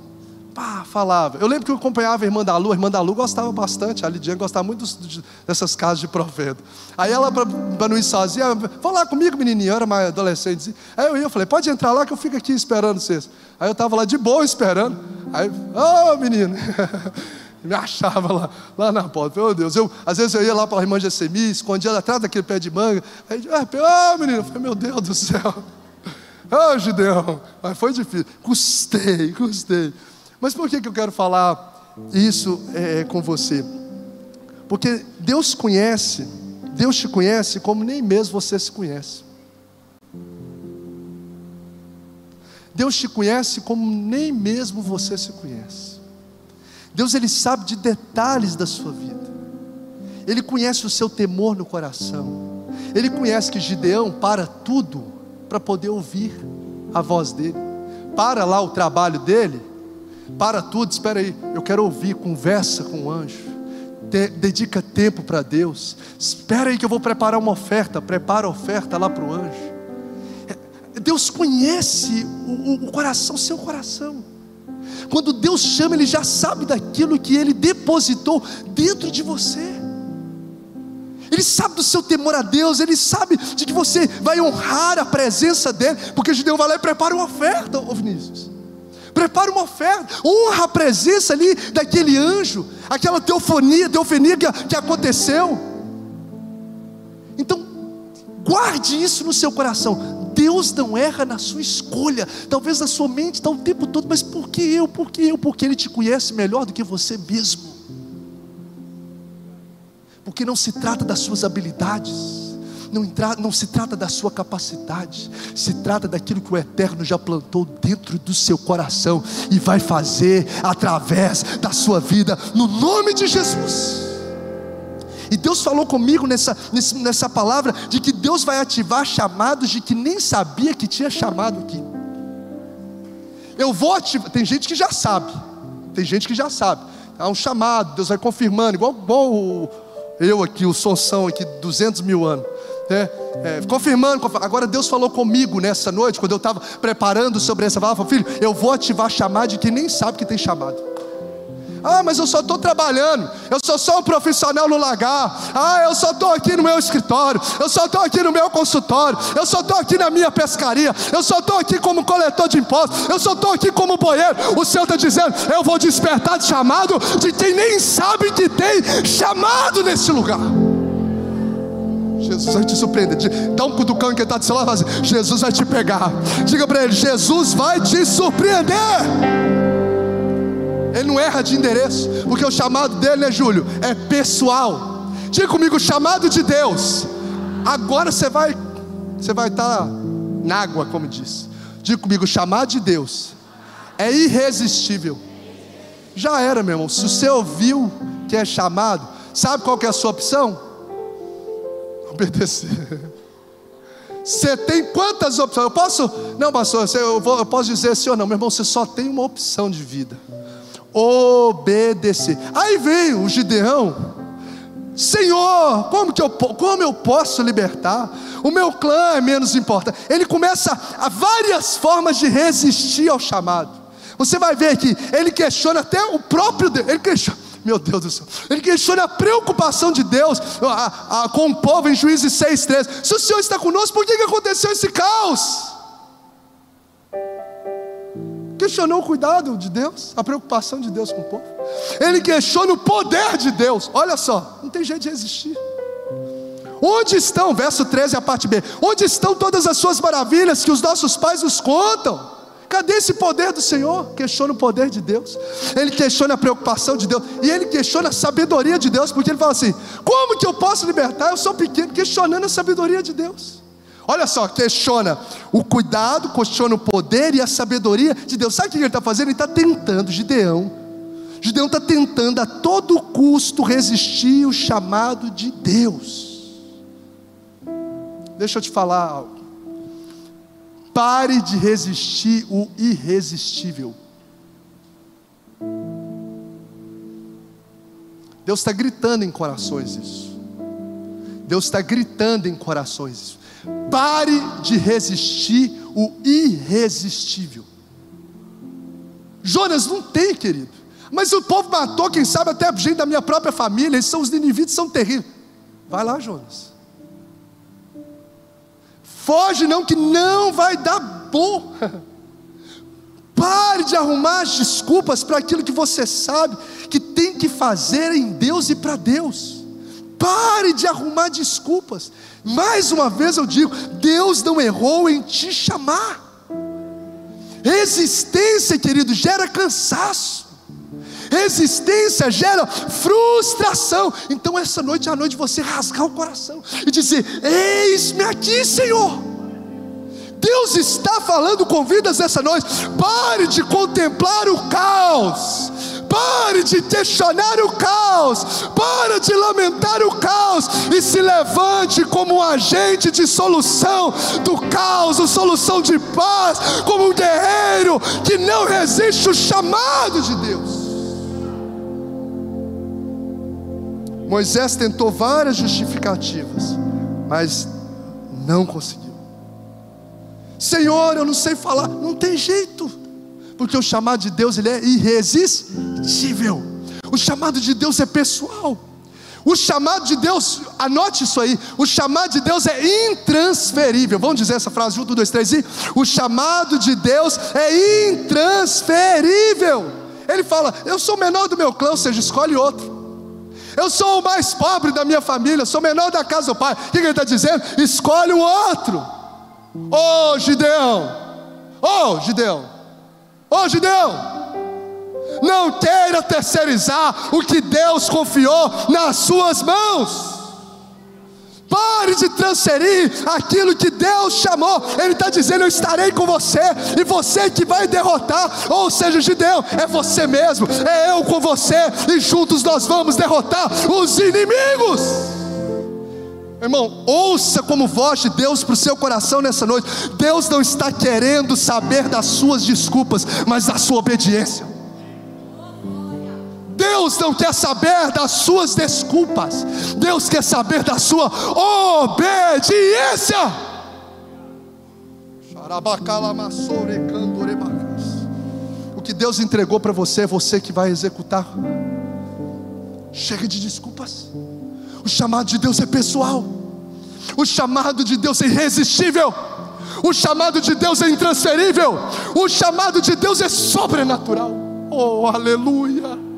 falava. Eu lembro que eu acompanhava a irmã da Lu gostava bastante, a Lidiane gostava muito dessas casas de profeta. Aí ela, para não ir sozinha, vão lá comigo, menininha, eu era mais adolescente. Aí eu falei, pode entrar lá que eu fico aqui esperando vocês. Aí eu estava lá de boa esperando. Aí, menino, me achava lá na porta. Meu Deus, às vezes eu ia lá para a irmã Gessemi, escondia atrás daquele pé de manga. Aí, menino, eu falei, meu Deus do céu. Gideão, mas foi difícil, custei. Mas por que eu quero falar isso com você? Porque Deus te conhece como nem mesmo você se conhece. Deus te conhece como nem mesmo você se conhece. Deus, Ele sabe de detalhes da sua vida. Ele conhece o seu temor no coração. Ele conhece que Gideão para tudo para poder ouvir a voz dele. Para lá o trabalho dele, para tudo, espera aí, eu quero ouvir, conversa com o anjo, dedica tempo para Deus, espera aí que eu vou preparar uma oferta, prepara a oferta lá para o anjo. Deus conhece o coração, o seu coração. Quando Deus chama, Ele já sabe daquilo que Ele depositou dentro de você. Ele sabe do seu temor a Deus, Ele sabe de que você vai honrar a presença dEle, porque Gideão vai lá e prepara uma oferta, Vinícius. Prepara uma oferta, honra a presença ali daquele anjo, aquela teofania que aconteceu. Então, guarde isso no seu coração. Deus não erra na sua escolha. Talvez na sua mente está o tempo todo, mas por que eu? Porque Ele te conhece melhor do que você mesmo. Porque não se trata das suas habilidades, não se trata da sua capacidade, se trata daquilo que o Eterno já plantou dentro do seu coração e vai fazer através da sua vida, no nome de Jesus. E Deus falou comigo nessa palavra, de que Deus vai ativar chamados de que nem sabia que tinha chamado aqui. Eu vou ativar, tem gente que já sabe, há um chamado, Deus vai confirmando, igual eu aqui, o Sonsão aqui, 200 mil anos, confirmando. Agora Deus falou comigo nessa noite, quando eu estava preparando sobre essa palavra, filho, eu vou ativar chamado de quem nem sabe que tem chamado. Mas eu só estou trabalhando, eu sou só um profissional no lagar, eu só estou aqui no meu escritório, eu só estou aqui no meu consultório, eu só estou aqui na minha pescaria, eu só estou aqui como coletor de impostos, eu só estou aqui como boieiro. O Senhor está dizendo, eu vou despertar de chamado de quem nem sabe que tem chamado nesse lugar. Jesus vai te surpreender. Dá um cutucão em quem está do seu lado e fala assim, Jesus vai te pegar. Diga para ele, Jesus vai te surpreender. Ele não erra de endereço, porque o chamado dele, né, Júlio, é pessoal. Diga comigo, o chamado de Deus. Agora você vai estar na água, como diz. Diga comigo, o chamado de Deus é irresistível. Já era, meu irmão. Se você ouviu que é chamado, sabe qual que é a sua opção? Obedecer. Você tem quantas opções? Eu posso? Não, pastor, eu posso dizer sim ou não. Meu irmão, você só tem uma opção de vida: obedecer. Aí veio o Gideão. Senhor, como eu posso libertar? O meu clã é menos importante. Ele começa a várias formas de resistir ao chamado. Você vai ver que ele questiona até o próprio Deus. Ele questiona, meu Deus do céu, ele questiona a preocupação de Deus com o povo em Juízes 6:13. Se o Senhor está conosco, por que aconteceu esse caos? Questionou o cuidado de Deus, a preocupação de Deus com o povo. Ele questiona o poder de Deus. Olha só, não tem jeito de resistir. Onde estão, verso 13, a parte B, onde estão todas as suas maravilhas que os nossos pais nos contam? Cadê esse poder do Senhor? Questiona o poder de Deus. Ele questiona a preocupação de Deus. E ele questiona a sabedoria de Deus. Porque ele fala assim, como que eu posso libertar? Eu sou pequeno. Questionando a sabedoria de Deus. Olha só, questiona o cuidado, questiona o poder e a sabedoria de Deus. Sabe o que ele está fazendo? Ele está tentando, Gideão está tentando a todo custo resistir o chamado de Deus. Deixa eu te falar algo. Pare de resistir o irresistível. Deus está gritando em corações isso. Deus está gritando em corações isso. Pare de resistir o irresistível. Jonas, não tem, querido. Mas o povo matou, quem sabe até gente da minha própria família. Eles são os ninivitas, são terríveis. Vai lá, Jonas. Foge não, que não vai dar bom. Pare de arrumar as desculpas para aquilo que você sabe que tem que fazer em Deus e para Deus. Pare de arrumar desculpas. Mais uma vez eu digo, Deus não errou em te chamar. Resistência, querido, gera cansaço. Resistência gera frustração. Então essa noite é a noite de você rasgar o coração e dizer: eis-me aqui, Senhor. Deus está falando com vidas essa noite. Pare de contemplar o caos. Pare de questionar o caos. Pare de lamentar o caos. E se levante como um agente de solução do caos, uma solução de paz, como um guerreiro que não resiste o chamado de Deus. Moisés tentou várias justificativas, mas não conseguiu. Senhor, eu não sei falar. Não tem jeito, porque o chamado de Deus, ele é irresistível. O chamado de Deus é pessoal. O chamado de Deus, anote isso aí, o chamado de Deus é intransferível. Vamos dizer essa frase junto, 1, 2, 3 e... O chamado de Deus é intransferível. Ele fala: eu sou o menor do meu clã, ou seja, escolhe outro. Eu sou o mais pobre da minha família, sou o menor da casa do pai. O que ele está dizendo? Escolhe o outro. Ô Gideão, ô Gideão, ô Gideão, não queira terceirizar o que Deus confiou nas suas mãos. Pare de transferir aquilo que Deus chamou. Ele está dizendo: eu estarei com você, e você que vai derrotar. Ou seja, Gideão, é você mesmo, é eu com você, e juntos nós vamos derrotar os inimigos. Irmão, ouça como voz de Deus para o seu coração nessa noite. Deus não está querendo saber das suas desculpas, mas da sua obediência. Deus não quer saber das suas desculpas. Deus quer saber da sua obediência. O que Deus entregou para você é você que vai executar. Chega de desculpas. O chamado de Deus é pessoal. O chamado de Deus é irresistível. O chamado de Deus é intransferível. O chamado de Deus é sobrenatural. Oh, aleluia.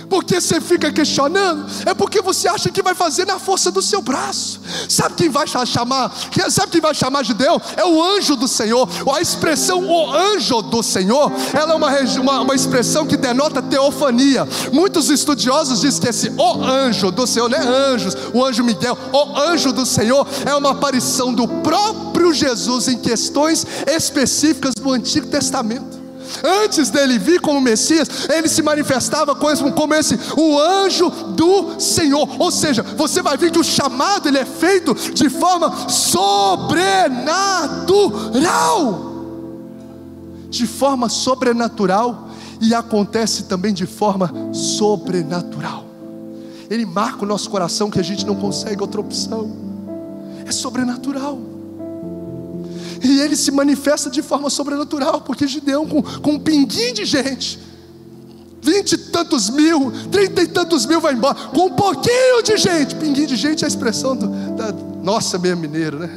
Porque você fica questionando? É porque você acha que vai fazer na força do seu braço. Sabe quem vai chamar? Sabe quem vai chamar Gideão? É o anjo do Senhor. A expressão o anjo do Senhor, ela é uma expressão que denota teofania. Muitos estudiosos dizem que esse o anjo do Senhor não é anjos, o anjo Miguel. O anjo do Senhor é uma aparição do próprio Jesus em questões específicas do Antigo Testamento. Antes dele vir como Messias, ele se manifestava como esse, o anjo do Senhor. Ou seja, você vai ver que o chamado, ele é feito de forma sobrenatural. De forma sobrenatural. E acontece também de forma sobrenatural. Ele marca o nosso coração que a gente não consegue outra opção. É sobrenatural. E ele se manifesta de forma sobrenatural, porque Gideão com um pinguinho de gente, 20 e tantos mil, 30 e tantos mil vai embora, com um pouquinho de gente. Pinguinho de gente é a expressão da nossa meia mineiro, né?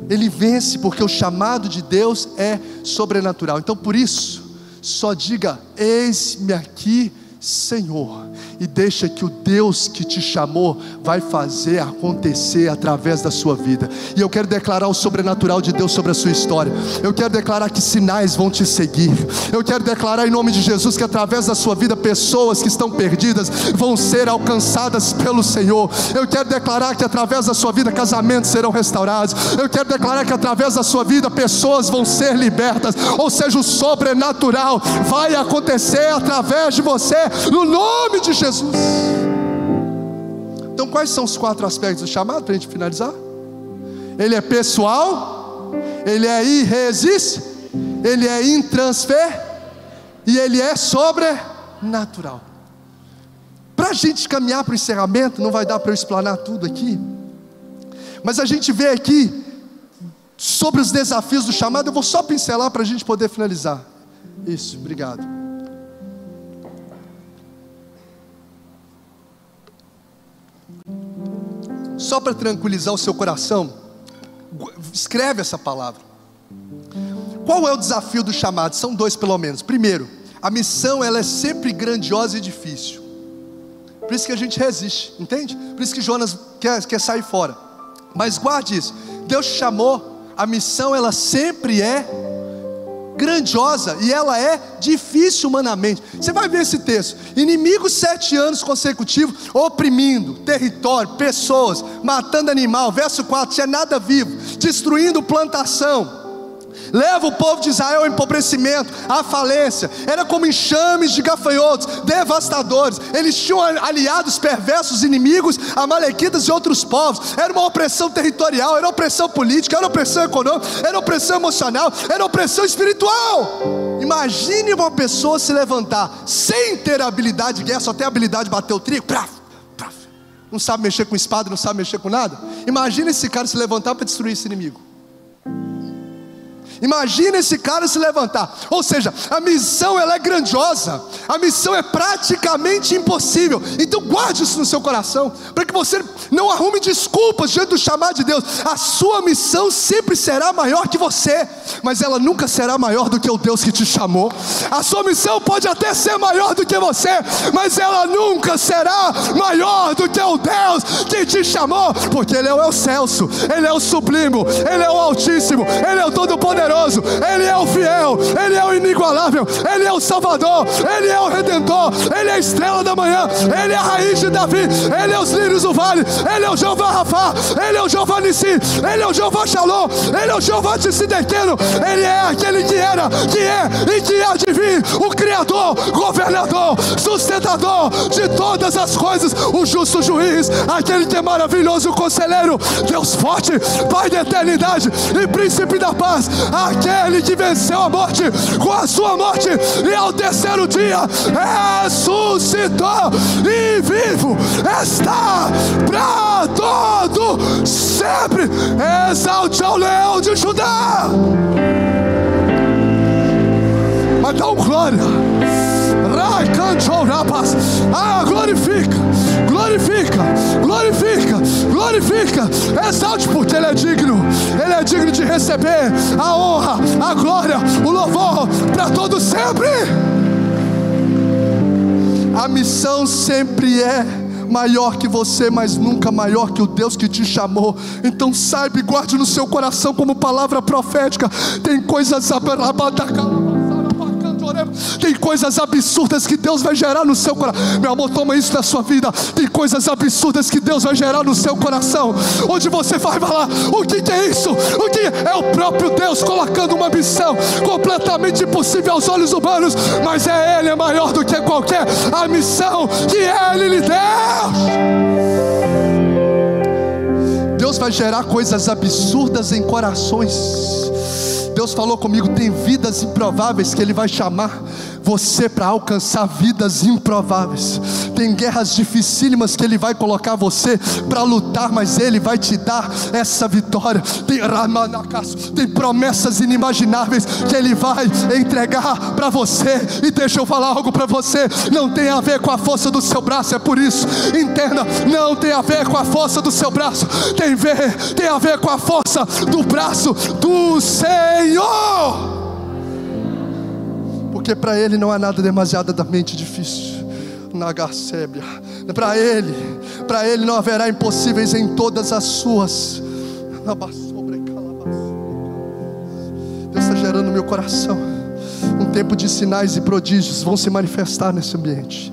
Ele vence porque o chamado de Deus é sobrenatural. Então por isso, só diga: eis-me aqui, Senhor, e deixa que o Deus que te chamou vai fazer acontecer através da sua vida. E eu quero declarar o sobrenatural de Deus sobre a sua história. Eu quero declarar que sinais vão te seguir. Eu quero declarar em nome de Jesus que através da sua vida pessoas que estão perdidas vão ser alcançadas pelo Senhor. Eu quero declarar que através da sua vida casamentos serão restaurados. Eu quero declarar que através da sua vida pessoas vão ser libertas. Ou seja, o sobrenatural vai acontecer através de você, no nome de Jesus. Então quais são os 4 aspectos do chamado, para a gente finalizar? Ele é pessoal, Ele é irresistível, Ele é intransferível e Ele é sobrenatural. Para a gente caminhar para o encerramento, não vai dar para eu explanar tudo aqui, mas a gente vê aqui sobre os desafios do chamado. Eu vou só pincelar para a gente poder finalizar. Isso, obrigado. Só para tranquilizar o seu coração, escreve essa palavra. Qual é o desafio do chamado? São dois pelo menos. Primeiro, a missão ela é sempre grandiosa e difícil. Por isso que a gente resiste, entende? Por isso que Jonas quer sair fora. Mas guarde isso, Deus te chamou, a missão ela sempre é grandiosa e ela é difícil humanamente. Você vai ver esse texto: inimigos 7 anos consecutivos, oprimindo território, pessoas, matando animal. Verso 4, tinha nada vivo, destruindo plantação, leva o povo de Israel ao empobrecimento, à falência. Era como enxames de gafanhotos, devastadores. Eles tinham aliados perversos, inimigos, amalequitas e outros povos. Era uma opressão territorial, era opressão política, era opressão econômica, era opressão emocional, era opressão espiritual. Imagine uma pessoa se levantar sem ter habilidade de guerra, só tem a habilidade de bater o trigo, não sabe mexer com espada, não sabe mexer com nada. Imagine esse cara se levantar para destruir esse inimigo. Imagina esse cara se levantar. Ou seja, a missão ela é grandiosa, a missão é praticamente impossível. Então guarde isso no seu coração, para que você não arrume desculpas diante do chamado de Deus. A sua missão sempre será maior que você, mas ela nunca será maior do que o Deus que te chamou. A sua missão pode até ser maior do que você, mas ela nunca será maior do que o Deus que te chamou. Porque Ele é o excelso, Ele é o sublime, Ele é o altíssimo, Ele é o todo-poderoso, Ele é o fiel, Ele é o inigualável, Ele é o Salvador, Ele é o Redentor, Ele é a estrela da manhã, Ele é a raiz de Davi, Ele é os lírios do vale, Ele é o Jeová Rafá, Ele é o Jeová Nissi, Ele é o Jeová Shalom, Ele é o Jeová Tsidequeno, Ele é aquele que era, que é e que há de vir, o Criador, governador, sustentador de todas as coisas, o justo juiz, aquele que é maravilhoso, conselheiro, Deus forte, Pai da eternidade e príncipe da paz, aquele que venceu a morte com a sua morte e ao terceiro dia ressuscitou e vivo está para todo sempre. Exalte ao leão de Judá. Mas dá glória. Glorifica, glorifica, glorifica, glorifica. Exalte, porque Ele é digno de receber a honra, a glória, o louvor para todo sempre. A missão sempre é maior que você, mas nunca maior que o Deus que te chamou. Então saiba e guarde no seu coração como palavra profética. Tem coisas absurdas que Deus vai gerar no seu coração. Meu amor, toma isso da sua vida. Tem coisas absurdas que Deus vai gerar no seu coração, onde você vai falar: o que é isso? O que é o próprio Deus colocando uma missão completamente impossível aos olhos humanos, mas Ele é maior do que qualquer a missão que Ele lhe deu. Deus vai gerar coisas absurdas em corações. Deus falou comigo: tem vidas improváveis que Ele vai chamar você para alcançar vidas improváveis. Tem guerras dificílimas que Ele vai colocar você para lutar, mas Ele vai te dar essa vitória. Tem promessas inimagináveis que Ele vai entregar para você. E deixa eu falar algo para você: não tem a ver com a força do seu braço. É por isso, entenda, não tem a ver com a força do seu braço, tem a ver com a força do braço do Senhor. Porque para Ele não há nada demasiadamente difícil. Para Ele não haverá impossíveis em todas as suas. Deus está gerando no meu coração um tempo de sinais e prodígios vão se manifestar nesse ambiente.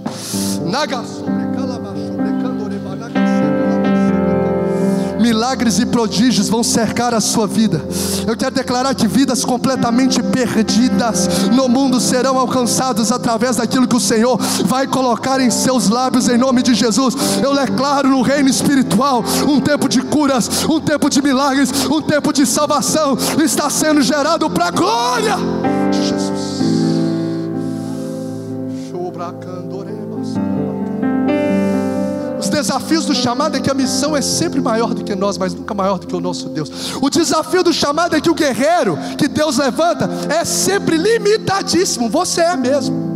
Milagres e prodígios vão cercar a sua vida. Eu quero declarar que vidas completamente perdidas no mundo serão alcançadas através daquilo que o Senhor vai colocar em seus lábios, em nome de Jesus. Eu declaro no reino espiritual um tempo de curas, um tempo de milagres, um tempo de salvação está sendo gerado para a glória de Jesus. Os desafios do chamado é que a missão é sempre maior do que nós, mas nunca maior do que o nosso Deus. O desafio do chamado é que o guerreiro que Deus levanta é sempre limitadíssimo. Você é mesmo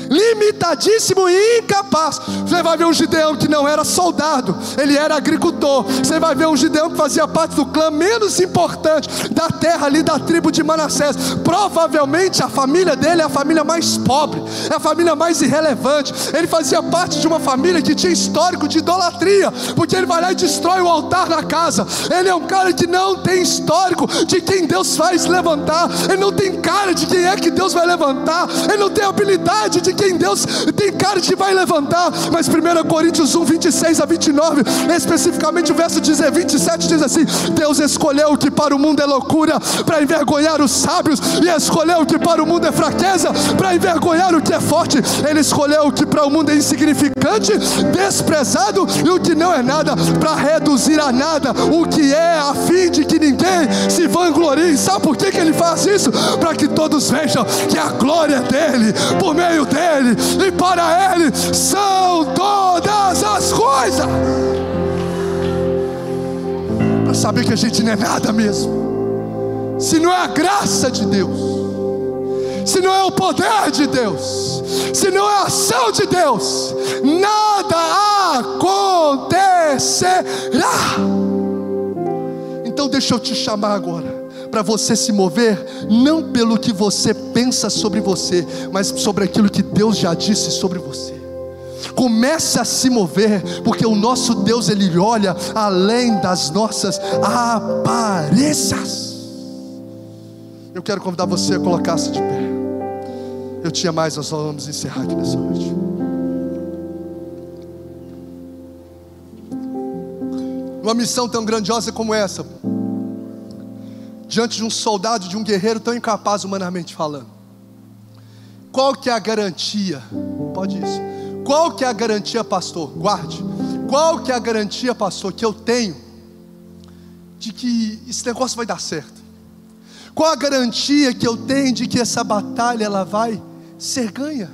limitadíssimo e incapaz. Você vai ver um Gideão que não era soldado, ele era agricultor. Você vai ver um Gideão que fazia parte do clã menos importante da terra ali, da tribo de Manassés. Provavelmente a família dele é a família mais pobre, é a família mais irrelevante. Ele fazia parte de uma família que tinha histórico de idolatria, porque ele vai lá e destrói o altar na casa. Ele é um cara que não tem histórico de quem Deus faz levantar. Ele não tem cara de quem é que Deus vai levantar. Ele não tem habilidade de quem Deus tem cara de vai levantar. Mas 1 Coríntios 1, 26 a 29, especificamente o verso 27 diz assim: Deus escolheu o que para o mundo é loucura para envergonhar os sábios, e escolheu o que para o mundo é fraqueza para envergonhar o que é forte. Ele escolheu o que para o mundo é insignificante, desprezado, e o que não é nada, para reduzir a nada o que é, a fim de que ninguém se vanglorie. Sabe por que ele faz isso? Para que todos vejam que a glória é dele, por meio dele e para ele são todas as coisas. Para saber que a gente não é nada mesmo, se não é a graça de Deus, se não é o poder de Deus, se não é a ação de Deus, nada acontecerá. Então deixa eu te chamar agora para você se mover, não pelo que você pensa sobre você, mas sobre aquilo que Deus já disse sobre você. Comece a se mover, porque o nosso Deus, Ele olha além das nossas aparências. Eu quero convidar você a colocar-se de pé. Eu tinha mais, nós só vamos encerrar aqui nessa noite. Uma missão tão grandiosa como essa, diante de um soldado, de um guerreiro tão incapaz humanamente falando, qual que é a garantia? Pode isso. Qual que é a garantia, pastor? Guarde. Qual que é a garantia, pastor, que eu tenho de que esse negócio vai dar certo? Qual a garantia que eu tenho de que essa batalha ela vai ser ganha?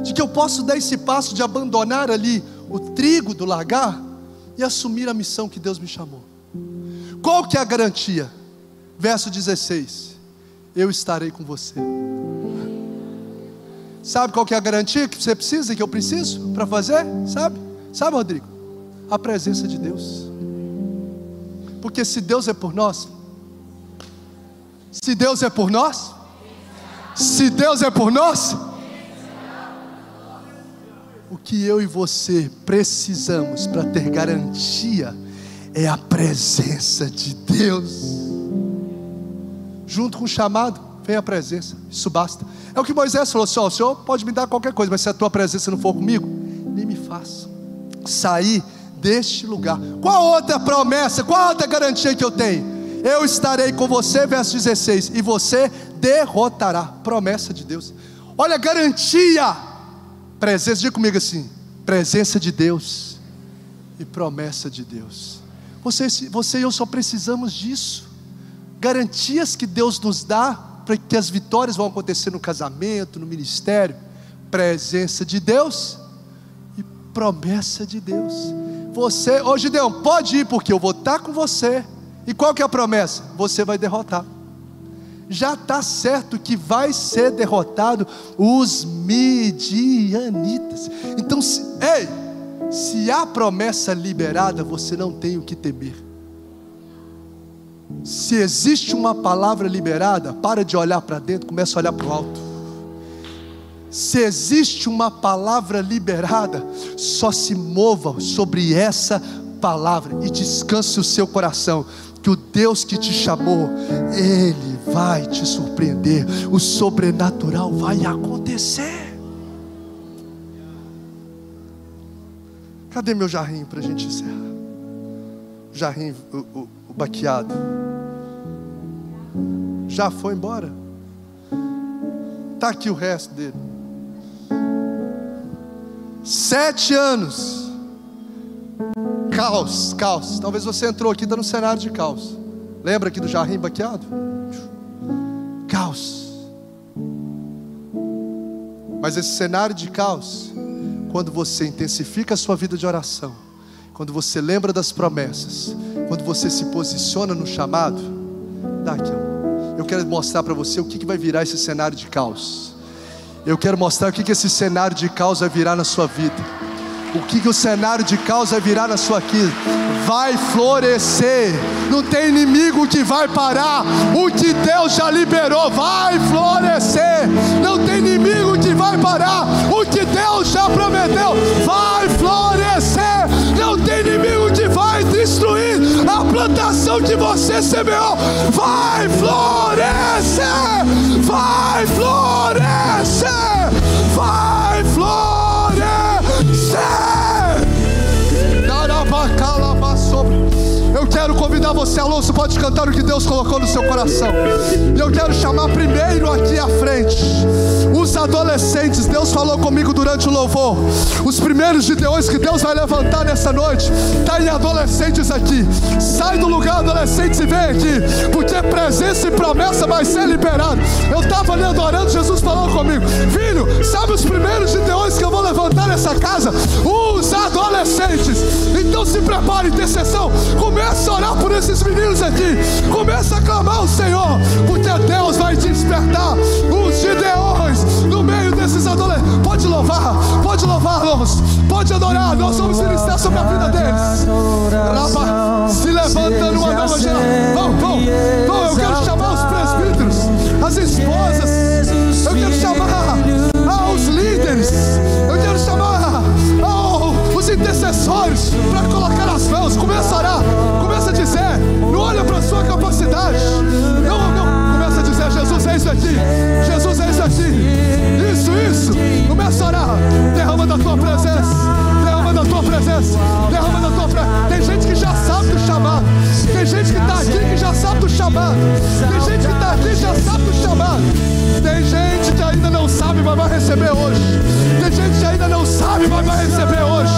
De que eu posso dar esse passo de abandonar ali o trigo do lagar e assumir a missão que Deus me chamou? Qual que é a garantia? Verso 16: eu estarei com você. Sabe qual que é a garantia que você precisa, que eu preciso para fazer? Sabe, Rodrigo? A presença de Deus. Porque se Deus é por nós, se Deus é por nós, o que eu e você precisamos para ter garantia é a presença de Deus. Junto com o chamado vem a presença, isso basta. É o que Moisés falou assim: ó, o Senhor pode me dar qualquer coisa, mas se a tua presença não for comigo, nem me faça sair deste lugar. Qual outra promessa, qual outra garantia que eu tenho? Eu estarei com você, verso 16, e você derrotará. Promessa de Deus. Olha a garantia, presença, diga comigo assim: presença de Deus e promessa de Deus. Você e eu só precisamos disso. Garantias que Deus nos dá para que as vitórias vão acontecer no casamento, no ministério. Presença de Deus e promessa de Deus. Você, ô Gideão, pode ir, porque eu vou estar com você. E qual que é a promessa? Você vai derrotar. Já está certo que vai ser derrotado os midianitas. Então, se há promessa liberada, você não tem o que temer. Se existe uma palavra liberada, para de olhar para dentro, começa a olhar para o alto. Se existe uma palavra liberada, só se mova sobre essa palavra e descanse o seu coração, que o Deus que te chamou, Ele vai te surpreender. O sobrenatural vai acontecer. Cadê meu jarrinho para a gente encerrar? Jarrinho, o baqueado. já foi embora. Está aqui o resto dele. 7 anos. Caos, caos. Talvez você entrou aqui, está no cenário de caos. Lembra aqui do jarrim baqueado? Caos. Mas esse cenário de caos, quando você intensifica a sua vida de oração, quando você lembra das promessas, quando você se posiciona no chamado, dá aqui, eu quero mostrar para você o que vai virar esse cenário de caos. Eu quero mostrar o que esse cenário de caos vai virar na sua vida. O que o cenário de caos vai virar na sua vida? Vai florescer. Não tem inimigo que vai parar o que Deus já liberou. Vai florescer. Não tem inimigo que vai parar o que Deus já prometeu. Vai florescer. Não tem inimigo que vai destruir a plantação que você semeou. Vai florescer. Vai florescer. Vai florescer. Eu quero convidar você, Alonso, pode cantar o que Deus colocou no seu coração. E eu quero chamar primeiro aqui à frente os adolescentes. Deus falou comigo durante o louvor. Os primeiros gideões que Deus vai levantar nessa noite, está em adolescentes aqui. Sai do lugar, adolescentes, e vem aqui, porque presença e promessa vai ser liberado. Eu estava ali adorando, Jesus falou comigo: filho, sabe os primeiros gideões que eu vou levantar nessa casa? Os adolescentes. Então se prepare, intercessão. Começa a orar por esses meninos aqui. Começa a clamar ao Senhor, porque Deus vai te despertar os gideões no meio desses adolescentes. Pode louvar, Alonso. Pode adorar. Nós vamos ministrar sobre a vida deles. Se levanta numa nova geração. Vamos. Eu quero chamar os presbíteros, as esposas. Eu quero chamar os líderes. Eu quero chamar os intercessores para colocar as mãos. Começa a orar. Começa a dizer. Não olha para a sua capacidade. Não. Começa a dizer: Jesus, é isso aqui. Jesus, é isso aqui. Isso. Começa a orar. Derrama da tua presença. Derrama da tua presença. Derrama da tua presença. Tem gente que já sabe do chamado. Tem gente que está aqui que já sabe do chamado. Tem gente que está aqui que já sabe do chamado. Tem gente que ainda não sabe, mas vai receber hoje. Tem gente que ainda não sabe, mas vai receber hoje.